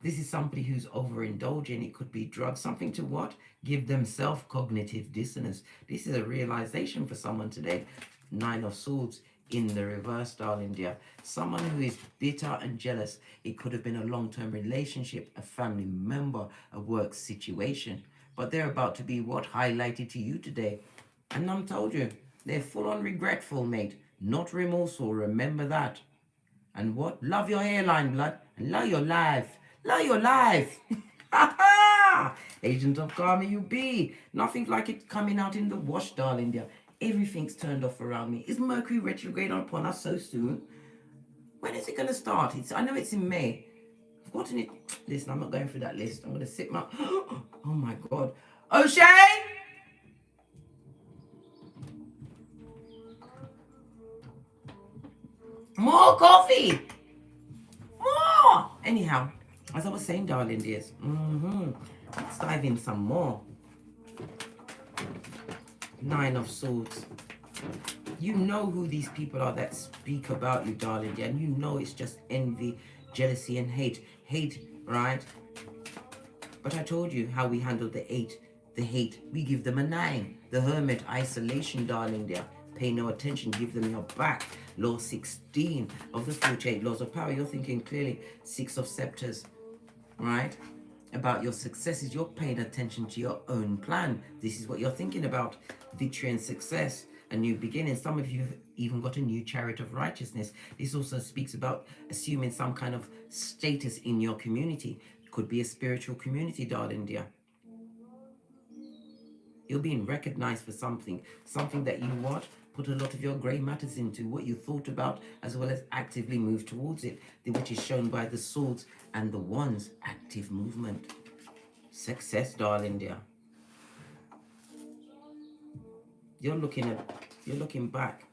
This is somebody who's overindulging. It could be drugs, something to what? Give themselves cognitive dissonance. This is a realization for someone today. 9 of Swords in the reverse, darling dear. Someone who is bitter and jealous. It could have been a long-term relationship, a family member, a work situation. But they're about to be what? Highlighted to you today. And I'm told you, they're full-on regretful, mate. Not remorseful, remember that. And what? Love your hairline, blood. And love your life. Love your life. Agent of Karma you be. Nothing like it coming out in the wash, darling dear. Everything's turned off around me. Is Mercury retrograde upon us so soon? When is it going to start? I know it's in May. I've gotten it. Listen, I'm not going through that list. I'm going to sit my... Oh my God. O'Shea! More coffee! More! Anyhow, as I was saying, darling dears, let's dive in some more. 9 of Swords. You know who these people are that speak about you, darling, and you know it's just envy, jealousy, and hate. Hate, right? But I told you how we handle the 8, the hate. We give them a 9. The Hermit, isolation, darling, dear. Pay no attention, give them your back. Law 16 of the 48 laws of power. You're thinking clearly. 6 of Scepters, right? About your successes. You're paying attention to your own plan. This is what you're thinking about. Victory and success. A new beginning. Some of you have even got a new chariot of righteousness. This also speaks about assuming some kind of status in your community. It could be a spiritual community, darling dear. You're being recognized for something. Something that you what? Put a lot of your grey matters into, what you thought about, as well as actively move towards it, which is shown by the Swords and the Wands. Active movement. Success, darling dear. You're looking back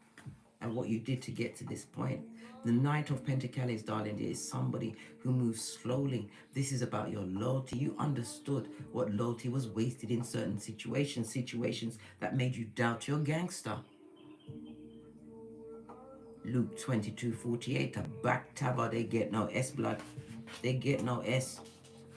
at what you did to get to this point. The Knight of Pentacles, darling dear, is somebody who moves slowly. This is about your loyalty. You understood what loyalty was wasted in certain situations that made you doubt your gangster. Luke 22:48, a backtabber, they get no S, blood. They get no S,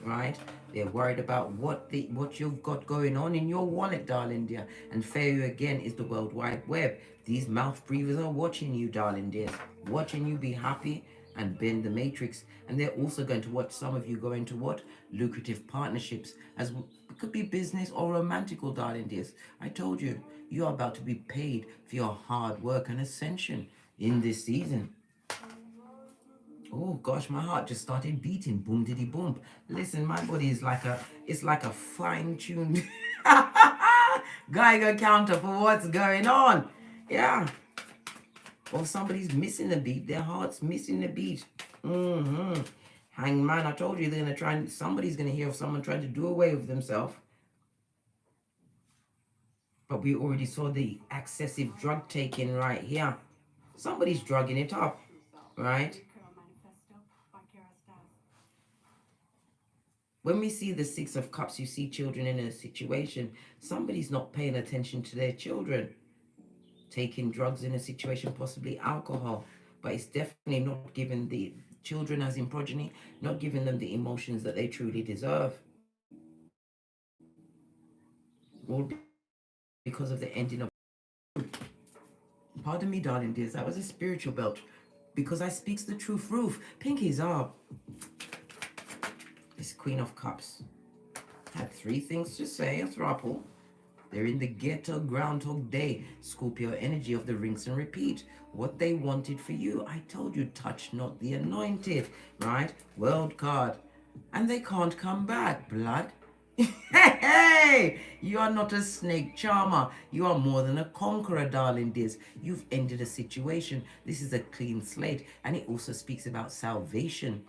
right? They're worried about what you've got going on in your wallet, darling dear. And failure again is the World Wide Web. These mouth breathers are watching you, darling dears. Watching you be happy and bend the matrix. And they're also going to watch some of you go into what? Lucrative partnerships. As it could be business or romantical, darling dears. I told you, you are about to be paid for your hard work and ascension in this season. Oh gosh, my heart just started beating. Boom diddy boom. Listen, my body is like a fine-tuned Geiger counter for what's going on. Yeah. Or somebody's missing a beat. Their heart's missing a beat. Hangman, I told you they're gonna try and somebody's gonna hear of someone trying to do away with themselves. But we already saw the excessive drug taking right here. Somebody's drugging it up, right? When we see the Six of Cups, you see children in a situation. Somebody's not paying attention to their children. Taking drugs in a situation, possibly alcohol. But it's definitely not giving the children, as in progeny, not giving them the emotions that they truly deserve. All because of the ending of... Pardon me, darling dears, that was a spiritual belt. Because I speaks the truth roof. Pinkies up. This Queen of Cups had 3 things to say, a throuple. They're in the ghetto Groundhog Day, Scorpio energy of the rinse and repeat. What they wanted for you, I told you, touch not the anointed, right? World card. And they can't come back, blood. Hey, you are not a snake charmer. You are more than a conqueror, darling dears. You've ended a situation. This is a clean slate. And it also speaks about salvation.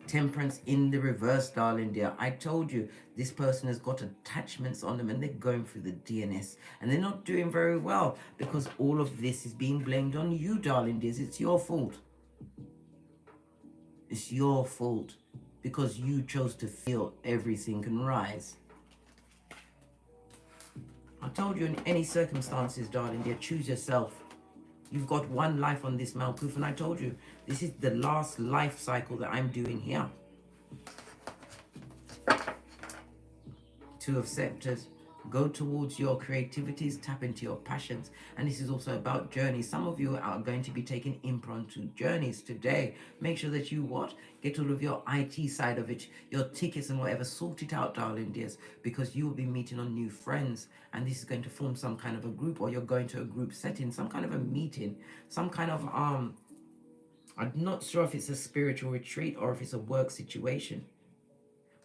Temperance in the reverse, darling dear. I told you, this person has got attachments on them and they're going through the DNS. And they're not doing very well because all of this is being blamed on you, darling dears. It's your fault. It's your fault. Because you chose to feel everything can rise. I told you, in any circumstances, darling dear, choose yourself. You've got one life on this Malkuth, and I told you, this is the last life cycle that I'm doing here. 2 of Scepters. Go towards your creativities, tap into your passions. And this is also about journeys. Some of you are going to be taking impromptu journeys today. Make sure that you what? Get all of your IT side of it, your tickets and whatever, sort it out, darling dears, because you will be meeting on new friends. And this is going to form some kind of a group, or you're going to a group setting, some kind of a meeting, some kind of, I'm not sure if it's a spiritual retreat or if it's a work situation.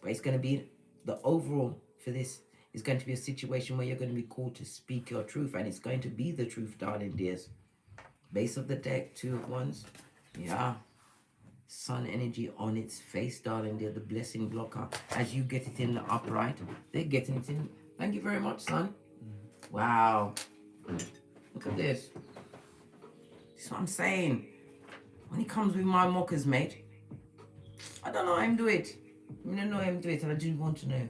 But it's going to be the overall for this. It's going to be a situation where you're going to be called to speak your truth, and it's going to be the truth, darling dears. Base of the deck, 2 of Wands. Yeah. Sun energy on its face, darling dear. The blessing blocker. As you get it in the upright, they're getting it in. Thank you very much, Sun. Wow. Look at this. This is what I'm saying. When it comes with my mockers, mate, I don't know how I'm do it. I don't know how I'm do it, and I do want to know.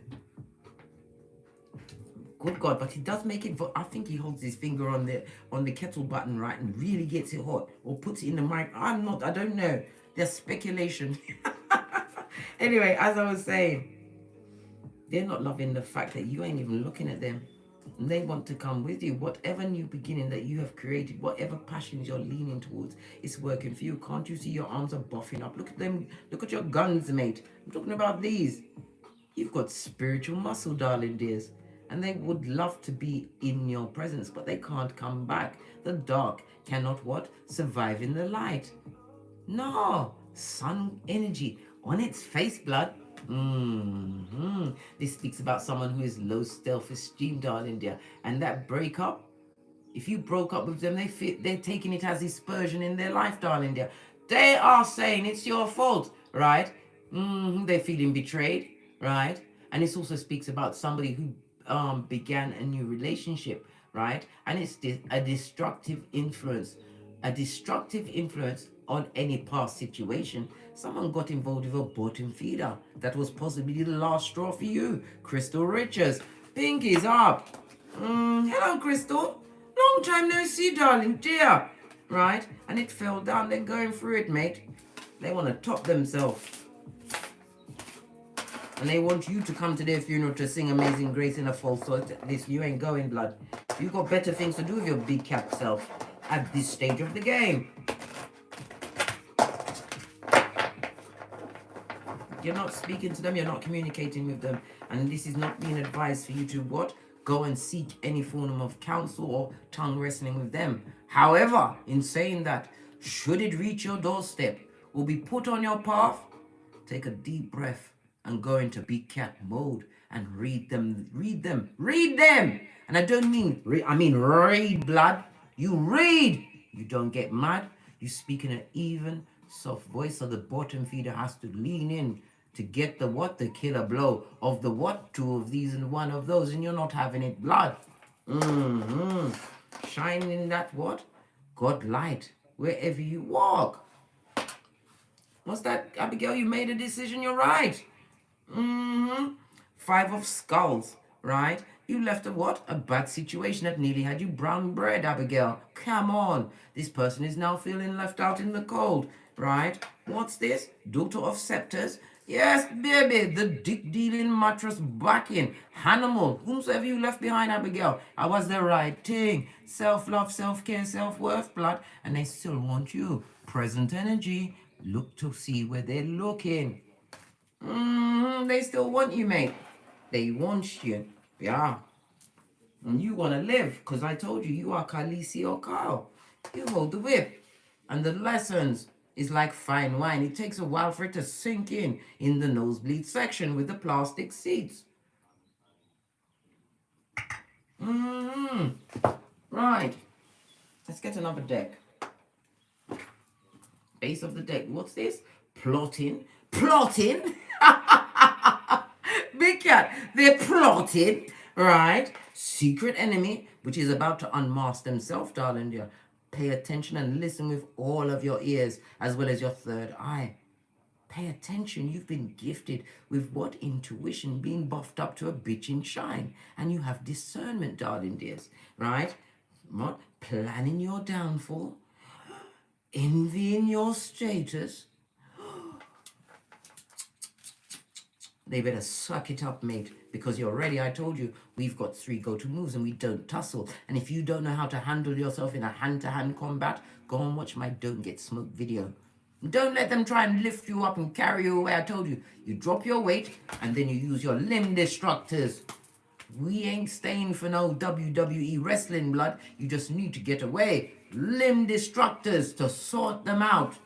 Good God, but he does make it. I think he holds his finger on the kettle button, right, and really gets it hot, or puts it in the mic. I don't know. There's speculation. Anyway, as I was saying, they're not loving the fact that you ain't even looking at them. And they want to come with you. Whatever new beginning that you have created, whatever passions you're leaning towards, it's working for you. Can't you see your arms are buffing up? Look at them. Look at your guns, mate. I'm talking about these. You've got spiritual muscle, darling dears. And they would love to be in your presence, but they can't come back. The dark cannot what? Survive in the light. No. Sun energy on its face, blood. This speaks about someone who is low self-esteem, darling dear. And that breakup, if you broke up with them, they're taking it as aspersion in their life, darling dear. They are saying it's your fault, right? They're feeling betrayed, right? And this also speaks about somebody who began a new relationship, right? And it's a destructive influence on any past situation. Someone got involved with a bottom feeder. That was possibly the last straw for you. Crystal Richards. Pinky's up. Hello, Crystal. Long time no see, darling dear. Right? And it fell down. They're going through it, mate. They want to top themselves. And they want you to come to their funeral to sing Amazing Grace in a false sort. This, you ain't going, blood. You got better things to do with your big cap self at this stage of the game. You're not speaking to them, you're not communicating with them. And this is not being advised for you to what? Go and seek any form of counsel or tongue wrestling with them. However, in saying that, should it reach your doorstep or be put on your path, take a deep breath and go into big cat mode and read them. And I don't mean, read, blood. You read. You don't get mad. You speak in an even, soft voice, so the bottom feeder has to lean in to get the what? The killer blow of the what? 2 of these and 1 of those, and you're not having it, blood. Shine in that what? God light wherever you walk. What's that, Abigail? You made a decision, you're right. Five of skulls, right? You left a what? A bad situation that nearly had you brown bread, Abigail. Come on. This person is now feeling left out in the cold, right? What's this? Daughter of scepters. Yes, baby, the dick dealing mattress backing. Animal, whomsoever you left behind, Abigail. I was the right thing. Self-love, self-care, self-worth, blood. And they still want you. Present energy. Look to see where they're looking. They still want you, mate. They want you. Yeah. And you want to live, because I told you, you are Khaleesi or Kyle. You hold the whip. And the lessons is like fine wine. It takes a while for it to sink in the nosebleed section with the plastic seats. Right. Let's get another deck. Base of the deck. What's this? Plotting. Plotting? Big cat. They're plotting, right? Secret enemy, which is about to unmask themselves, darling dear. Pay attention and listen with all of your ears, as well as your third eye. Pay attention. You've been gifted with what? Intuition, being buffed up to a bitchin' shine. And you have discernment, darling dears, right? What? Planning your downfall, envying your status. They better suck it up, mate, because you're ready. I told you, we've got 3 go-to moves and we don't tussle. And if you don't know how to handle yourself in a hand-to-hand combat, go and watch my Don't Get Smoked video. Don't let them try and lift you up and carry you away. I told you, you drop your weight and then you use your limb destructors. We ain't staying for no WWE wrestling, blood. You just need to get away. Limb destructors to sort them out.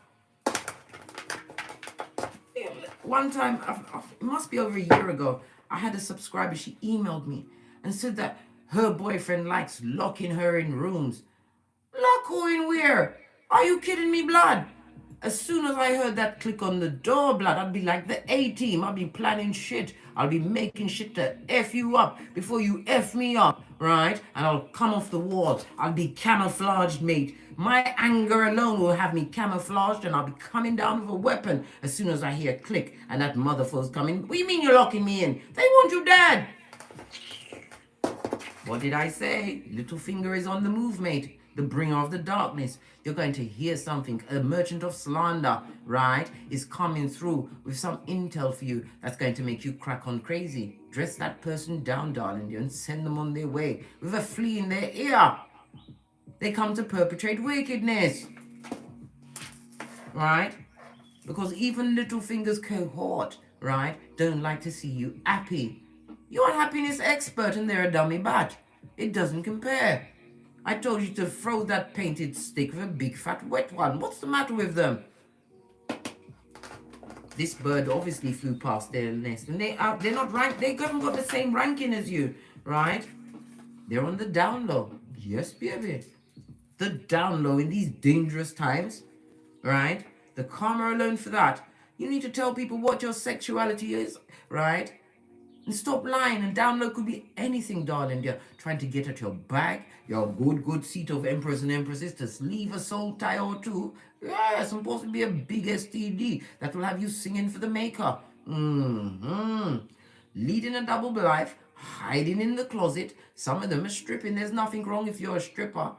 One time, it must be over a year ago, I had a subscriber, she emailed me and said that her boyfriend likes locking her in rooms. Lock who in where? Are you kidding me, blood? As soon as I heard that click on the door, blood, I'd be like the A-team. I'll be planning shit. I'll be making shit to F you up before you F me up, right? And I'll come off the wall. I'll be camouflaged, mate. My anger alone will have me camouflaged and I'll be coming down with a weapon as soon as I hear a click and that motherfucker's coming. What do you mean you're locking me in? They want you dead. What did I say? Littlefinger is on the move, mate. The bringer of the darkness. You're going to hear something. A merchant of slander, right, is coming through with some intel for you that's going to make you crack on crazy. Dress that person down, darling, and send them on their way with a flea in their ear. They come to perpetrate wickedness, right? Because even Littlefinger's cohort, right, don't like to see you happy. You're a happiness expert and they're a dummy bat. It doesn't compare. I told you to throw that painted stick with a big fat wet one. What's the matter with them? This bird obviously flew past their nest and they're not ranked. They haven't got the same ranking as you, right? They're on the down low. Yes, baby. The down low in these dangerous times, right? The karma alone for that. You need to tell people what your sexuality is, right? And stop lying. And down low could be anything, darling. They're trying to get at your bag, your good seat of emperors and empresses, to leave a soul tie or two. Yes, and possibly a big STD that will have you singing for the maker. Leading a double life, hiding in the closet. Some of them are stripping. There's nothing wrong if you're a stripper.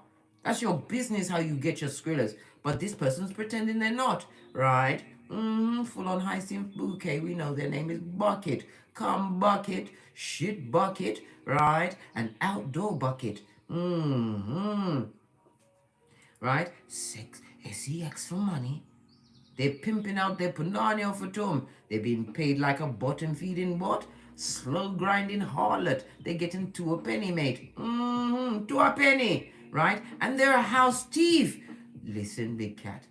That's your business how you get your skrillers. But this person's pretending they're not, right? Full on hyacinth bouquet. We know their name is Bucket. Come bucket, shit bucket, right? And outdoor bucket. Right? Sex, sex for money. They're pimping out their punani for Tom. They're being paid like a bottom feeding what? Slow grinding harlot. They're getting to a penny, mate. To a penny, right? And they're a house thief. Listen, big cat.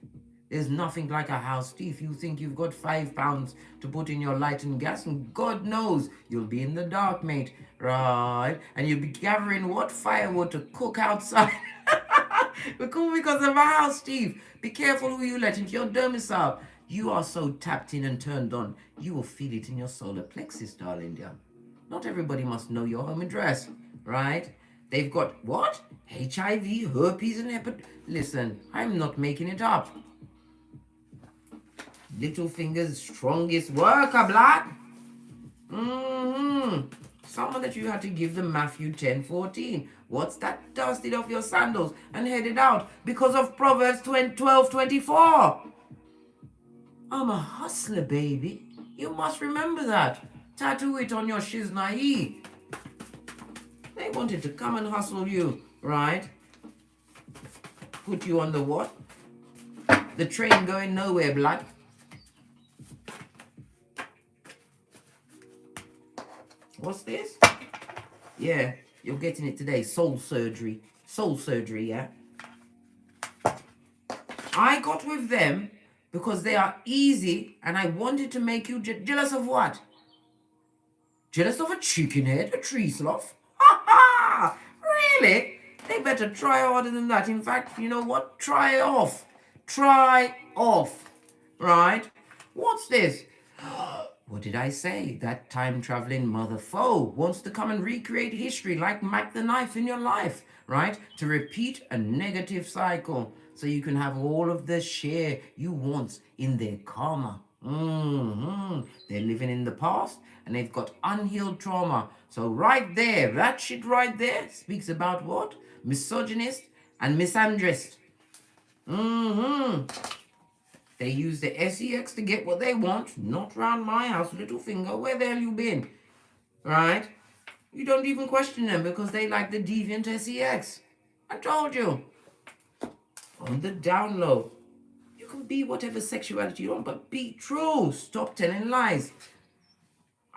There's nothing like a house thief. You think you've got £5 to put in your light and gas, and God knows you'll be in the dark, mate, right? And you'll be gathering what? Firewood to cook outside. Because of a house thief. Be careful who you let into your domicile. You are so tapped in and turned on, you will feel it in your solar plexus, darling dear. Not everybody must know your home address, right? They've got what? HIV, herpes, and hepatitis. Listen, I'm not making it up. Little finger's strongest worker, blood. Someone that you had to give them Matthew 10:14. What's that? Dusted off your sandals and headed out because of Proverbs 12:24. I'm a hustler, baby. You must remember that. Tattoo it on your shiznai. They wanted to come and hustle you, right? Put you on the what? The train going nowhere, blood. What's this? Yeah, you're getting it today. Soul surgery. Soul surgery, yeah? I got with them because they are easy and I wanted to make you jealous of what? Jealous of a chicken head, a tree sloth? Ha ha! Really? They better try harder than that. In fact, you know what? Try off. Try off. Right? What's this? What did I say? That time-traveling mother foe wants to come and recreate history like Mac the Knife in your life, right? To repeat a negative cycle so you can have all of the share you want in their karma. They're living in the past and they've got unhealed trauma. So right there, that shit right there speaks about what? Misogynist and misandrist. They use the sex to get what they want. Not round my house, little finger. Where the hell you been? Right? You don't even question them because they like the deviant sex. I told you. On the down low, you can be whatever sexuality you want, but be true. Stop telling lies.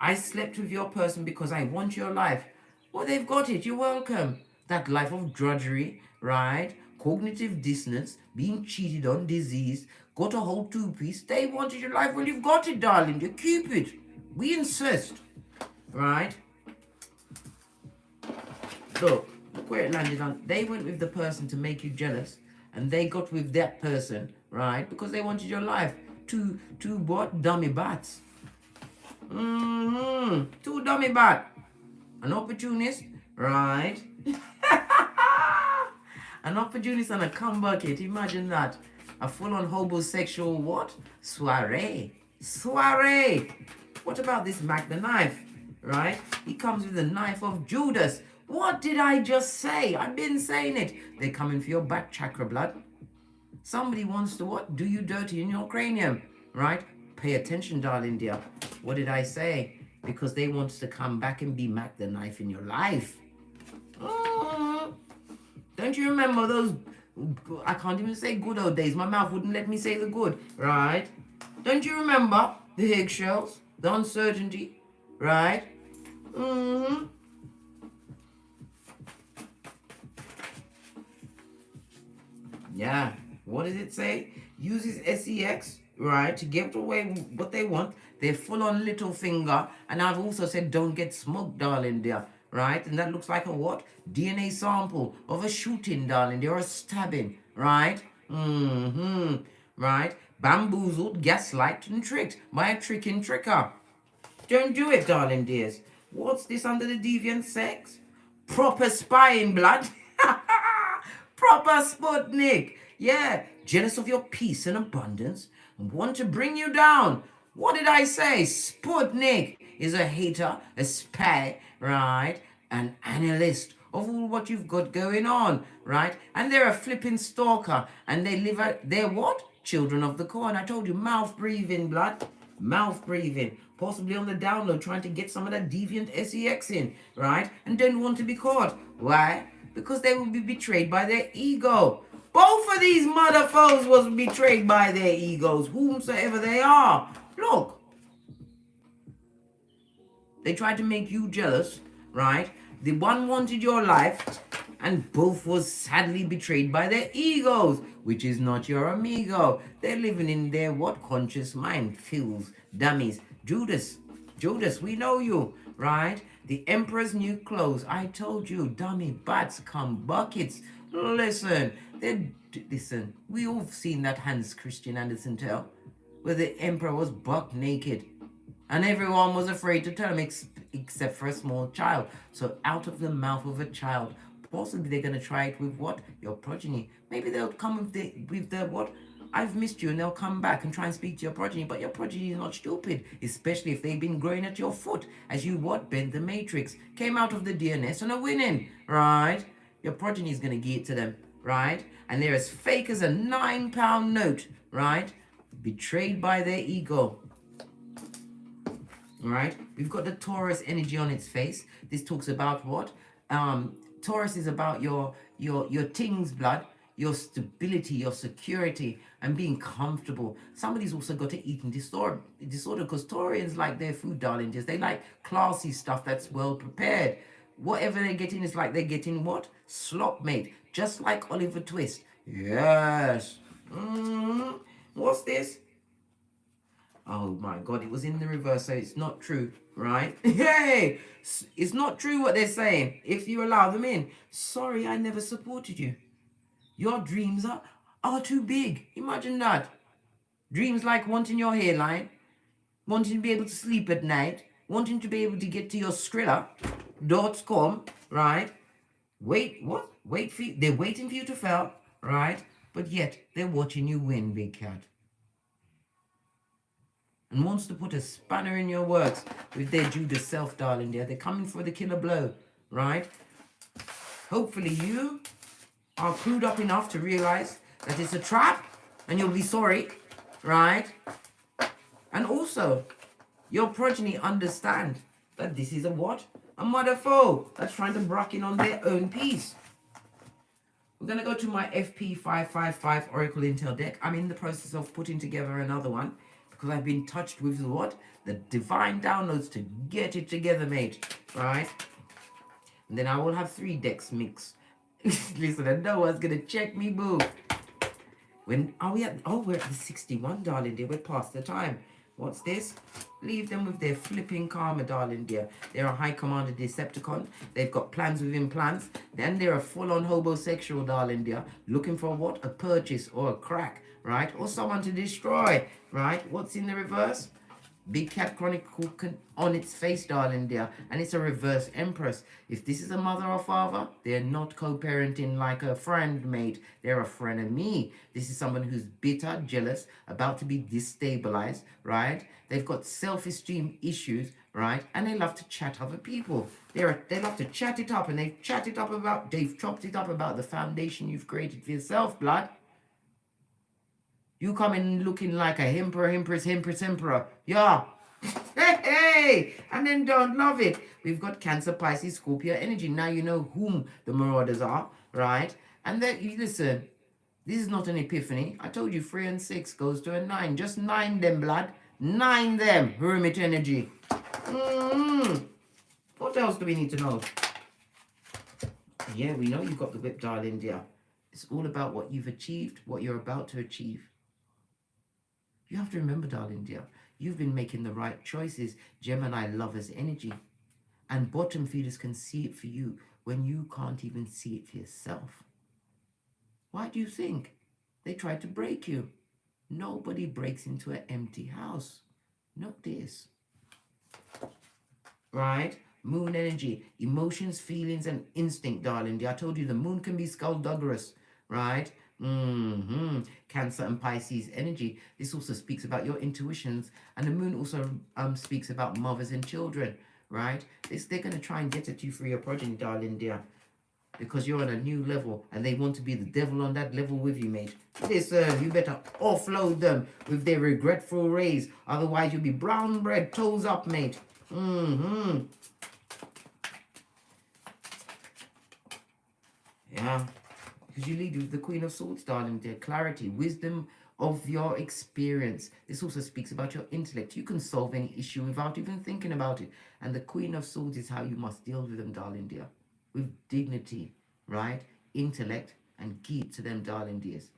I slept with your person because I want your life. Well, they've got it. You're welcome. That life of drudgery, right? Cognitive dissonance, being cheated on, disease, got a whole two-piece. They wanted your life. Well, you've got it, darling. You keep it. We insist. Right? Look where it landed on. They went with the person to make you jealous, and they got with that person, right? Because they wanted your life. Two what? Dummy bats. Two dummy bat. An opportunist, right? An opportunist and a cum bucket. Imagine that. A full-on homosexual what? Soiree. Soiree. What about this Mac the Knife? Right? He comes with the knife of Judas. What did I just say? I've been saying it. They're coming for your back chakra, blood. Somebody wants to what? Do you dirty in your cranium. Right? Pay attention, darling dear. What did I say? Because they want to come back and be Mac the Knife in your life. Don't you remember those, I can't even say good old days. My mouth wouldn't let me say the good, right? Don't you remember the eggshells, the uncertainty, right? Yeah, what does it say? Uses sex, right, to get away what they want. They're full on little finger. And I've also said don't get smoked, darling dear. Right? And that looks like a what? DNA sample of a shooting, darling dear, or a stabbing. Right? Right? Bamboozled, gaslighted, and tricked by a tricking tricker. Don't do it, darling dears. What's this under the deviant sex? Proper spying, blood. Proper Sputnik. Yeah, jealous of your peace and abundance and want to bring you down. What did I say? Sputnik is a hater, a spy, right? An analyst of all what you've got going on, right? And they're a flipping stalker. And they live at, they're what? Children of the corn. I told you, mouth breathing, blood. Mouth breathing. Possibly on the download, trying to get some of that deviant sex in, right? And don't want to be caught. Why? Because they will be betrayed by their ego. Both of these mother foes was betrayed by their egos, whomsoever they are. Look. They tried to make you jealous, right? The one wanted your life, and both was sadly betrayed by their egos, which is not your amigo. They're living in their what? Conscious mind. Fools, dummies. Judas, we know you, right? The emperor's new clothes. I told you, dummy bats come buckets. Listen, we all seen that Hans Christian Andersen tale, where the emperor was buck naked. And everyone was afraid to tell him except for a small child. So out of the mouth of a child Possibly they're going to try it with what? Your progeny. Maybe they'll come with the what? I've missed you, and they'll come back and try and speak to your progeny, but your progeny is not stupid, especially if they've been growing at your foot as you what? Bend the matrix, came out of the DNS and are winning, right? Your progeny is going to give it to them, right? And they're as fake as a £9 note, right? Betrayed by their ego. Right, we've got the Taurus energy on its face. This talks about what? Taurus is about your things, blood, your stability, your security, and being comfortable. Somebody's also got an eating disorder because Taurians like their food, darling. Just they like classy stuff that's well prepared. Whatever they're getting is like they're getting what? Slop, mate. Just like Oliver Twist. Yes. What's this? Oh my God, it was in the reverse, so it's not true, right? Hey, it's not true what they're saying. If you allow them in, sorry, I never supported you. Your dreams are too big. Imagine that. Dreams like wanting your hairline, wanting to be able to sleep at night, wanting to be able to get to your Skrilla.com, right? Wait, what? Wait for you. They're waiting for you to fail, right? But yet, they're watching you win, big cat. And wants to put a spanner in your works with their Judas self, darling dear. They're coming for the killer blow, right? Hopefully you are clued up enough to realize that it's a trap and you'll be sorry, right? And also, your progeny understand that this is a what? A mother foe that's trying to brack in on their own piece. We're going to go to my FP555 Oracle Intel deck. I'm in the process of putting together another one, because I've been touched with what? The divine downloads to get it together, mate. Right? And then I will have 3 decks mixed. Listen, I know one's gonna check me, boo. When are we at? Oh, we're at the 61, darling dear. We're past the time. What's this? Leave them with their flipping karma, darling dear. They're a high commander Decepticon. They've got plans within plans. Then they're a full-on homosexual, darling dear. Looking for what? A purchase or a crack, right? Or someone to destroy, right? What's in the reverse? Big Cat Chronicle on its face, darling dear. And it's a reverse Empress. If this is a mother or father, they're not co-parenting like a friend, mate. They're a frenemy. This is someone who's bitter, jealous, about to be destabilized, right? They've got self-esteem issues, right? And they love to chat other people. They love to chat it up, and they've chopped it up about the foundation you've created for yourself, blood. You come in looking like a emperor. Yeah. Hey. And then don't love it. We've got Cancer, Pisces, Scorpio energy. Now you know whom the marauders are, right? And then, you listen, this is not an epiphany. I told you 3 and 6 goes to a 9. Just 9 them, blood. 9 them. Hermit energy. What else do we need to know? Yeah, we know you've got the whip, darling dear. It's all about what you've achieved, what you're about to achieve. You have to remember, darling dear, you've been making the right choices. Gemini lovers energy. And bottom feeders can see it for you when you can't even see it for yourself. Why do you think they tried to break you? Nobody breaks into an empty house. Note this. Right? Moon energy, emotions, feelings, and instinct, darling dear. I told you the moon can be skullduggerous, right? Cancer and Pisces energy. This also speaks about your intuitions, and the moon also speaks about mothers and children, right? They're going to try and get at you through your progeny, darling dear, because you're on a new level, and they want to be the devil on that level with you, mate. Listen, you better offload them with their regretful rays, otherwise you'll be brown bread, toes up, mate. Yeah. Because you lead with the Queen of Swords, darling dear. Clarity, wisdom of your experience. This also speaks about your intellect. You can solve any issue without even thinking about it. And the Queen of Swords is how you must deal with them, darling dear. With dignity, right? Intellect, and key to them, darling dears.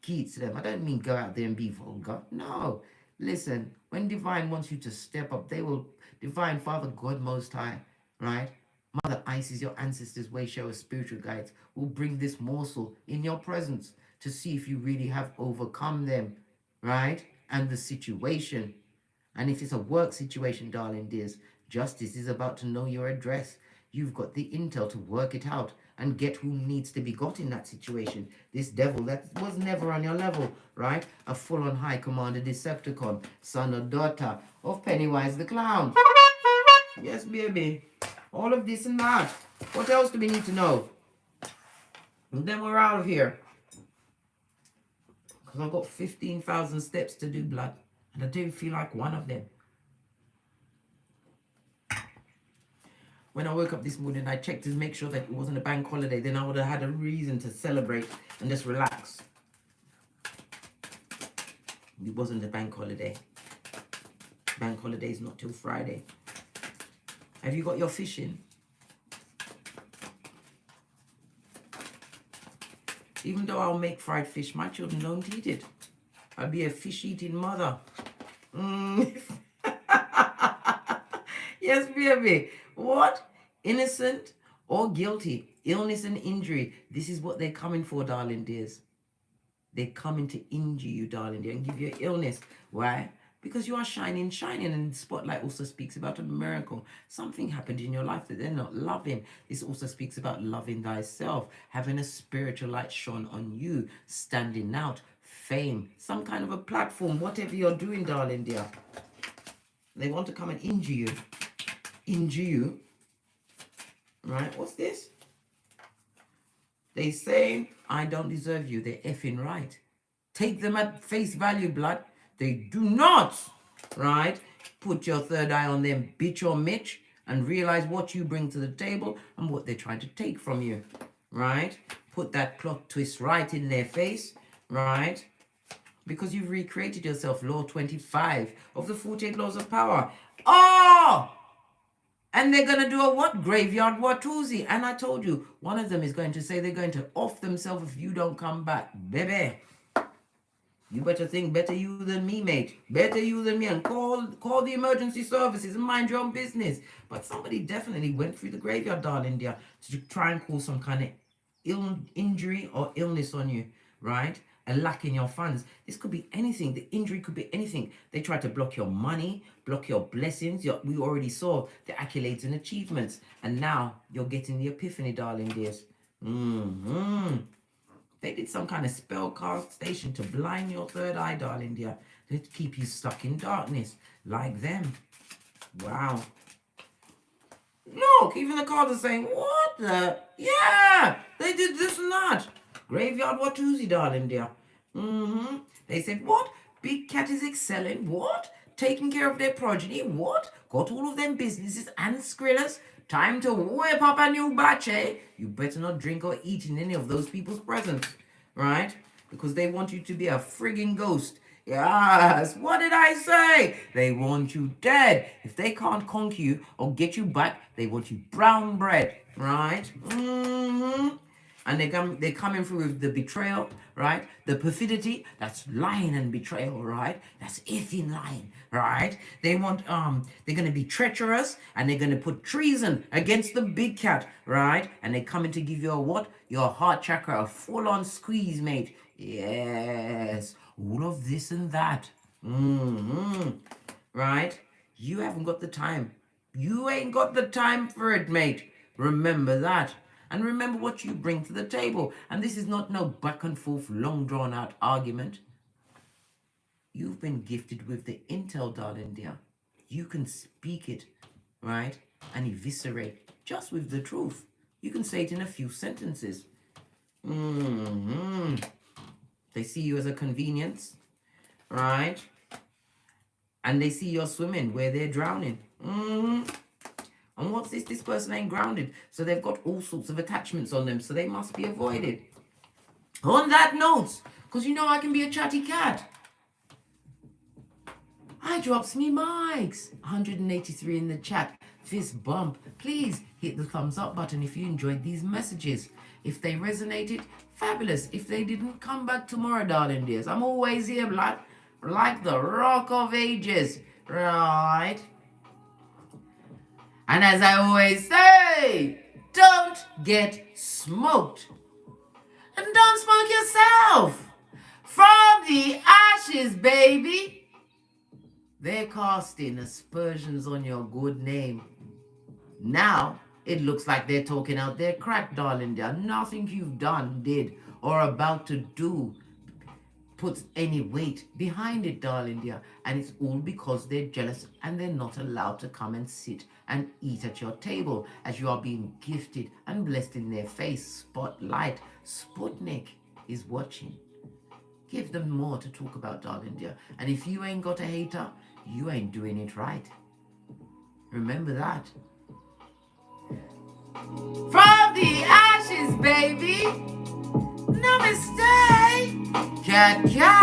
Key to them. I don't mean go out there and be vulgar. No. Listen, when Divine wants you to step up, they will. Divine Father God Most High, right? Mother Isis, your ancestors, way showers, spiritual guides, will bring this morsel in your presence to see if you really have overcome them, right? And the situation. And if it's a work situation, darling dears, justice is about to know your address. You've got the intel to work it out and get who needs to be got in that situation. This devil that was never on your level, right? A full-on high commander Decepticon, son or daughter of Pennywise the Clown. Yes, baby. All of this and that. What else do we need to know? And then we're out of here. Because I've got 15,000 steps to do, blood. And I don't feel like one of them. When I woke up this morning, I checked to make sure that it wasn't a bank holiday. Then I would have had a reason to celebrate and just relax. It wasn't a bank holiday. Bank holiday is not till Friday. Have you got your fish in? Even though I'll make fried fish, my children don't eat it. I'll be a fish-eating mother. Yes, baby. What? Innocent or guilty? Illness and injury. This is what they're coming for, darling dears. They're coming to injure you, darling dear, and give you illness. Why? Because you are shining, and the spotlight also speaks about a miracle. Something happened in your life that they're not loving. This also speaks about loving thyself, having a spiritual light shone on you, standing out, fame, some kind of a platform, whatever you're doing, darling dear. They want to come and injure you. Injure you. Right? What's this? They say, I don't deserve you. They're effing right. Take them at face value, blood. They do not, right, put your third eye on them, bitch or Mitch, and realize what you bring to the table and what they're trying to take from you, right? Put that plot twist right in their face, right? Because you've recreated yourself, law 25 of the 48 laws of power. Oh! And they're going to do a what? Graveyard Watusi. And I told you, one of them is going to say they're going to off themselves if you don't come back. Baby. You better think better you than me, mate. Better you than me. And call the emergency services and mind your own business. But somebody definitely went through the graveyard, darling dear, to try and cause some kind of injury or illness on you, right? A lack in your funds. This could be anything. The injury could be anything. They tried to block your money, block your blessings. We already saw the accolades and achievements. And now you're getting the epiphany, darling dears. They did some kind of spell castation to blind your third eye, darling dear. To keep you stuck in darkness. Like them. Wow. Look, even the cards are saying, what the? Yeah, they did this and that. Graveyard Watusi, darling dear. They said, what? Big Cat is excelling. What? Taking care of their progeny. What? Got all of them businesses and skrillers. Time to whip up a new batch, eh? You better not drink or eat in any of those people's presence, right? Because they want you to be a frigging ghost. Yes, what did I say? They want you dead. If they can't conquer you or get you back, they want you brown bread, right? And they're coming through with the betrayal, right? The perfidy, that's lying and betrayal, right? That's effing lying, right? They want, they're going to be treacherous and they're going to put treason against the big cat, right? And they're coming to give you a what? Your heart chakra, a full-on squeeze, mate. Yes, all of this and that. Right? You haven't got the time. You ain't got the time for it, mate. Remember that. And remember what you bring to the table. And this is not no back and forth, long drawn out argument. You've been gifted with the intel, darling dear. You can speak it, right? And eviscerate just with the truth. You can say it in a few sentences. They see you as a convenience, right? And they see you're swimming where they're drowning. And what's this? This person ain't grounded. So they've got all sorts of attachments on them. So they must be avoided. On that note, because you know I can be a chatty cat. I drops me mics. 183 in the chat. Fist bump. Please hit the thumbs up button if you enjoyed these messages. If they resonated, fabulous. If they didn't, come back tomorrow, darling dears. I'm always here, like the Rock of Ages. Right? And as I always say, don't get smoked. And don't smoke yourself. From the ashes, baby. They're casting aspersions on your good name. Now, It looks like they're talking out their crack, darling dear. Nothing you've done, did, or about to do puts any weight behind it, darling dear. And it's all because they're jealous and they're not allowed to come and sit and eat at your table as you are being gifted and blessed in their face. Spotlight. Sputnik is watching. Give them more to talk about, darling dear. And if you ain't got a hater, you ain't doing it right. Remember that. From the ashes, baby. Namaste. Cat, cat.